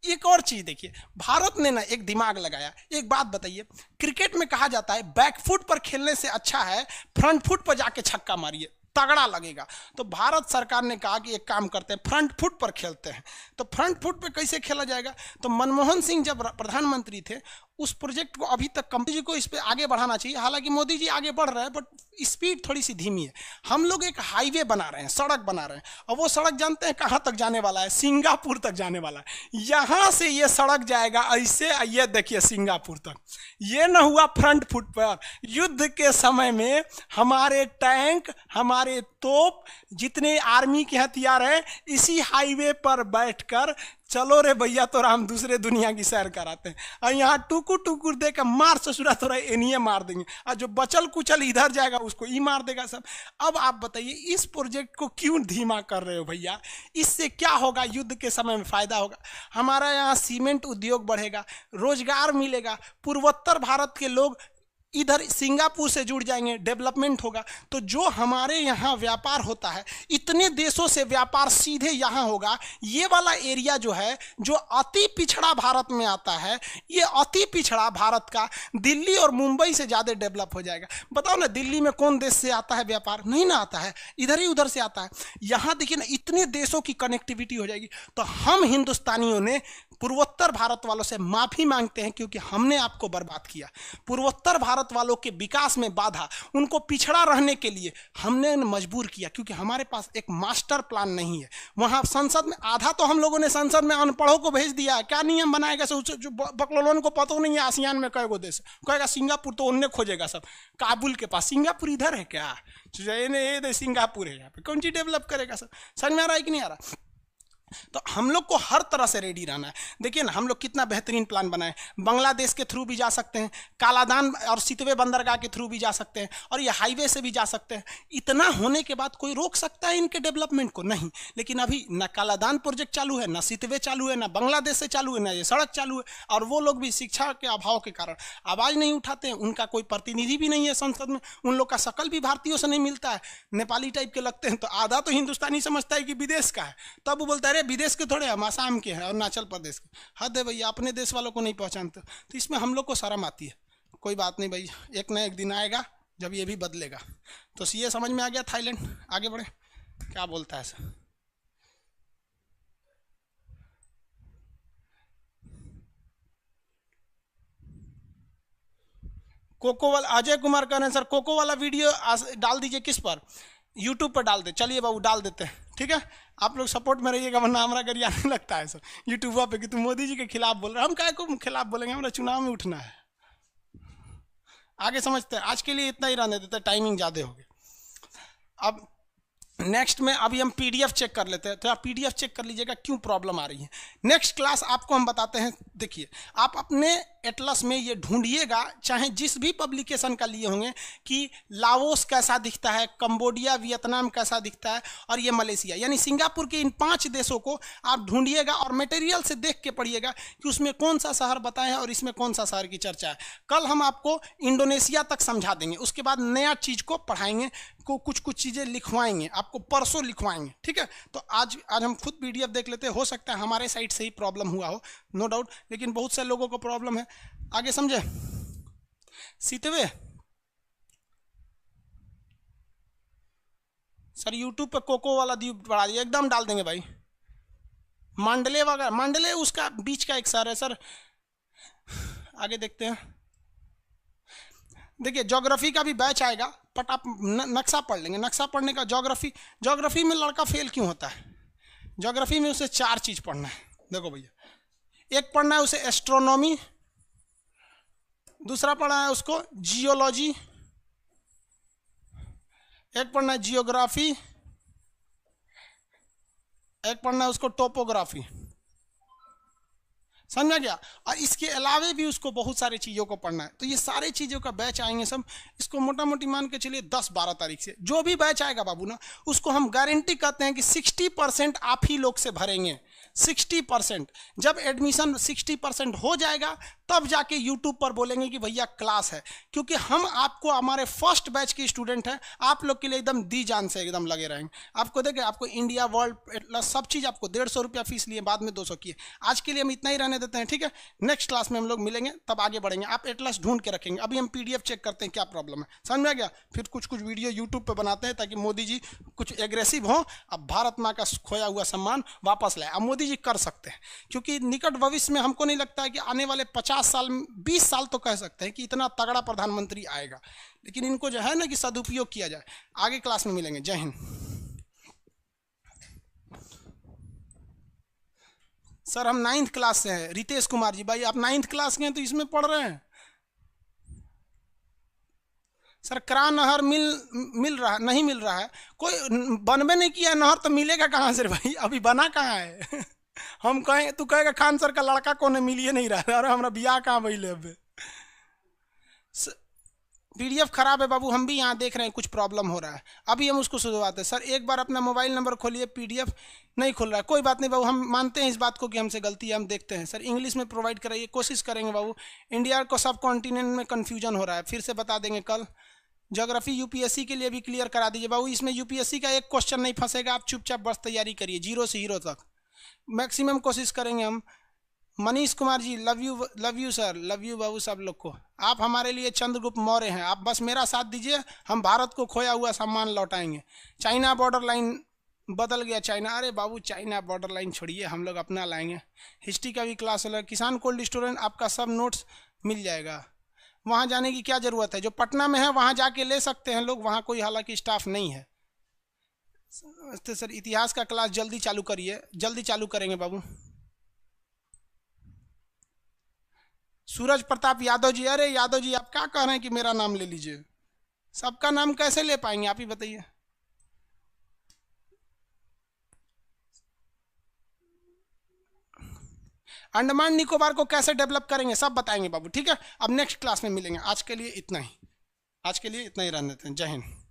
एक और चीज देखिए, भारत ने ना एक दिमाग लगाया। एक बात बताइए, क्रिकेट में कहा जाता है बैकफुट पर खेलने से अच्छा है फ्रंट फुट पर जाके छक्का मारिए, तगड़ा लगेगा। तो भारत सरकार ने कहा कि एक काम करते हैं, फ्रंट फुट पर खेलते हैं। तो फ्रंट फुट पर कैसे खेला जाएगा? तो मनमोहन सिंह जब प्रधानमंत्री थे, उस प्रोजेक्ट को अभी तक कंपनी जी को इस पे आगे बढ़ाना चाहिए। हालांकि मोदी जी आगे बढ़ रहे हैं, बट स्पीड थोड़ी सी धीमी है। हम लोग एक हाईवे बना रहे हैं, सड़क बना रहे हैं, और वो सड़क जानते हैं कहाँ तक जाने वाला है? सिंगापुर तक जाने वाला है। यहाँ से ये सड़क जाएगा ऐसे, ये देखिए सिंगापुर तक। ये न हुआ फ्रंट फुट पर। युद्ध के समय में हमारे टैंक, हमारे तोप, जितने आर्मी के हथियार हैं, इसी हाईवे पर बैठकर चलो रे भैया, तोरा हम दूसरे दुनिया की सैर कराते हैं। और यहाँ टुकुर टुकुर दे के मार ससुरा, तोरा एनिए मार देंगे, और जो बचल कुचल इधर जाएगा उसको ई मार देगा सब। अब आप बताइए, इस प्रोजेक्ट को क्यों धीमा कर रहे हो भैया? इससे क्या होगा? युद्ध के समय में फायदा होगा, हमारा यहाँ सीमेंट उद्योग बढ़ेगा, रोजगार मिलेगा, पूर्वोत्तर भारत के लोग इधर सिंगापुर से जुड़ जाएंगे, डेवलपमेंट होगा। तो जो हमारे यहाँ व्यापार होता है, इतने देशों से व्यापार सीधे यहाँ होगा। ये वाला एरिया जो है, जो अति पिछड़ा भारत में आता है, ये अति पिछड़ा भारत का दिल्ली और मुंबई से ज़्यादा डेवलप हो जाएगा। बताओ ना, दिल्ली में कौन देश से आता है व्यापार? नहीं ना आता है, इधर ही उधर से आता है। यहाँ देखिए ना, इतने देशों की कनेक्टिविटी हो जाएगी। तो हम हिंदुस्तानियों ने पूर्वोत्तर भारत वालों से माफ़ी मांगते हैं, क्योंकि हमने आपको बर्बाद किया। पूर्वोत्तर भारत वालों के विकास में बाधा, उनको पिछड़ा रहने के लिए हमने मजबूर किया, क्योंकि हमारे पास एक मास्टर प्लान नहीं है। वहां संसद में आधा तो हम लोगों ने संसद में अनपढ़ों को भेज दिया। क्या नियम बनाएगा? जो बकलोलों को पता नहीं है आसियान में कई गो देश, कहेगा सिंगापुर तो उन्हें खोजेगा सब, काबुल के पास। सिंगापुर इधर है क्या? ये सिंगापुर है, यहाँ पे कौन चीज डेवलप करेगा सब? समझ में आ रहा है कि नहीं आ रहा? तो हम लोग को हर तरह से रेडी रहना है। देखिए ना, हम लोग कितना बेहतरीन प्लान बनाए। बांग्लादेश के थ्रू भी जा सकते हैं, कालादान और सितवे बंदरगाह के थ्रू भी जा सकते हैं, और ये हाईवे से भी जा सकते हैं। इतना होने के बाद कोई रोक सकता है इनके डेवलपमेंट को? नहीं। लेकिन अभी ना कालादान प्रोजेक्ट चालू है, ना सितवे चालू है, ना बांग्लादेश से चालू है, ना ये सड़क चालू है। और वो लोग भी शिक्षा के अभाव के कारण आवाज़ नहीं उठाते हैं। उनका कोई प्रतिनिधि भी नहीं है संसद में, उन लोग का शकल भी भारतीयों से नहीं मिलता है, नेपाली टाइप के लगते हैं। तो आधा तो हिंदुस्तानी समझता है कि विदेश का है, तब वो बोलता है विदेश के थोड़े, हम आसाम के हैं, अरुणाचल प्रदेश के। हद है भैया, अपने देश वालों को नहीं पहचानते। तो इसमें हम लोग को शर्म आती है। कोई बात नहीं भाई, एक ना एक दिन आएगा जब ये भी बदलेगा। तो ये समझ में आ गया। थाईलैंड आगे बढ़े, क्या बोलता है सर? कोको वाला अजय कुमार कह रहे हैं सर, कोको वाला वीडियो डाल दीजिए। किस पर? यूट्यूब पर डाल दे। चलिए बाबू डाल देते हैं, ठीक है। आप लोग सपोर्ट में रहिएगा, वरना हमारा गरिया नहीं लगता है सर यूट्यूब पे कि तुम मोदी जी के खिलाफ बोल रहे हो। हम क्या को खिलाफ बोलेंगे? हमारा चुनाव में उठना है। आगे समझते हैं। आज के लिए इतना ही रहने देते हैं, टाइमिंग ज़्यादा हो गई। अब नेक्स्ट में अभी हम पीडीएफ चेक कर लेते हैं। तो आप पीडीएफ चेक कर लीजिएगा क्यों प्रॉब्लम आ रही है। नेक्स्ट क्लास आपको हम बताते हैं। देखिए, आप अपने एटलस में ये ढूंढिएगा, चाहे जिस भी पब्लिकेशन का लिए होंगे, कि लाओस कैसा दिखता है, कंबोडिया, वियतनाम कैसा दिखता है, और ये मलेशिया, यानी सिंगापुर के इन 5 देशों को आप ढूंढिएगा और मटेरियल से देख के पढ़िएगा कि उसमें कौन सा शहर बताए हैं और इसमें कौन सा शहर की चर्चा है। कल हम आपको इंडोनेशिया तक समझा देंगे, उसके बाद नया चीज़ को पढ़ाएंगे, को कुछ चीज़ें लिखवाएंगे, आपको परसों लिखवाएंगे, ठीक है। तो आज हम खुद पीडीएफ देख लेते हैं। हो सकता है हमारे साइड से ही प्रॉब्लम हुआ हो, नो डाउट, लेकिन बहुत से लोगों को प्रॉब्लम है। आगे समझे? सीतवे सर यूट्यूब पे कोको वाला द्वीप बढ़ा दिया, एकदम डाल देंगे भाई। मांडले वगैरह, मांडले उसका बीच का एक शहर है सर। आगे देखते हैं। देखिए, ज्योग्राफी का भी बैच आएगा, बट आप नक्शा पढ़ लेंगे। नक्शा पढ़ने का ज्योग्राफी में लड़का फेल क्यों होता है? ज्योग्राफी में उसे 4 चीज़ पढ़ना है। देखो भैया, एक पढ़ना है उसे एस्ट्रोनॉमी, दूसरा पढ़ना है उसको जियोलॉजी, एक पढ़ना है जियोग्राफी, एक पढ़ना है उसको टोपोग्राफी। समझ में गया? और इसके अलावे भी उसको बहुत सारी चीज़ों को पढ़ना है। तो ये सारी चीज़ों का बैच आएंगे सब, इसको मोटा मोटी मान के चलिए 10-12 तारीख से जो भी बैच आएगा बाबू ना, उसको हम गारंटी करते हैं कि 60% आप ही लोग से भरेंगे। 60%। जब एडमिशन 60% हो जाएगा तब जाके यूट्यूब पर बोलेंगे कि भैया क्लास है, क्योंकि हम आपको हमारे फर्स्ट बैच के स्टूडेंट हैं, आप लोग के लिए एकदम दी जान से एकदम लगे रहेंगे। आपको देखें, आपको इंडिया वर्ल्ड प्लस सब चीज़ आपको 150 रुपया फीस लिए, बाद में 200 किए। आज के लिए हम इतना ही रहने देते हैं, ठीक है? नेक्स्ट क्लास में हम लोग मिलेंगे, तब आगे बढ़ेंगे। आप एटलस ढूंढ के रखेंगे। अभी हम PDF चेक करते हैं क्या प्रॉब्लम है, समझ में आ गया? फिर कुछ कुछ वीडियो यूट्यूब पर बनाते हैं ताकि मोदी जी कुछ एग्रेसिव हो, अब भारत माँ का खोया हुआ सम्मान वापस लाए। अब मोदी जी कर सकते हैं, क्योंकि निकट भविष्य में हमको नहीं लगता है कि आने वाले 50 साल 20 साल तो कह सकते हैं कि इतना तगड़ा प्रधानमंत्री आएगा, लेकिन इनको जो है ना कि सदुपयोग किया जाए। आगे क्लास में मिलेंगे। जय हिंद। सर हम 9th क्लास से हैं। रितेश कुमार जी, भाई आप 9th क्लास के हैं तो इसमें पढ़ रहे हैं। सर करा नहर मिल रहा नहीं, मिल रहा है, कोई बनबे नहीं किया नहर, तो मिलेगा कहाँ से भाई? अभी बना कहाँ है? हम कहें, तू कहेगा खान सर का लड़का कौन है, मिलिए नहीं रहा है, और हमारा बियाह कहाँ भइले? अब PDF खराब है बाबू, हम भी यहाँ देख रहे हैं कुछ प्रॉब्लम हो रहा है, अभी हम उसको सुधरवाते हैं। सर एक बार अपना मोबाइल नंबर खोलिए, PDF नहीं खुल रहा है। कोई बात नहीं बाबू, हम मानते हैं इस बात को कि हमसे गलती है, हम देखते हैं। सर इंग्लिश में प्रोवाइड कराइए, कोशिश करेंगे बाबू। इंडिया को सब कॉन्टिनेंट में कन्फ्यूजन हो रहा है, फिर से बता देंगे कल। ज्योग्राफी UPSC के लिए भी क्लियर करा दीजिए बाबू, इसमें UPSC का एक क्वेश्चन नहीं फंसेगा, आप चुपचाप बस तैयारी करिए 0 से हीरो तक, मैक्सिमम कोशिश करेंगे हम। Manish Kumar ji, love you sir, love you बाबू सब लोग को। आप हमारे लिए चंद्रगुप्त मौर्य हैं, आप बस मेरा साथ दीजिए, हम भारत को खोया हुआ सम्मान लौटाएंगे। चाइना बॉर्डर लाइन बदल गया, चाइना, अरे बाबू चाइना बॉर्डर लाइन छोड़िए, हम लोग अपना लाएंगे। हिस्ट्री का भी क्लास है। किसान कोल्ड स्टोरेज, आपका सब नोट्स मिल जाएगा। वहाँ जाने की क्या ज़रूरत है, जो पटना में है वहाँ जाके ले सकते हैं लोग, वहाँ कोई हालांकि स्टाफ नहीं है। तो सर इतिहास का क्लास जल्दी चालू करिए, जल्दी चालू करेंगे बाबू। सूरज प्रताप यादव जी, अरे यादव जी आप क्या कह रहे हैं कि मेरा नाम ले लीजिए? सबका नाम कैसे ले पाएंगे, आप ही बताइए। अंडमान निकोबार को कैसे डेवलप करेंगे सब बताएंगे बाबू, ठीक है? अब नेक्स्ट क्लास में मिलेंगे। आज के लिए इतना ही, आज के लिए इतना ही रहने देते हैं। जय हिंद।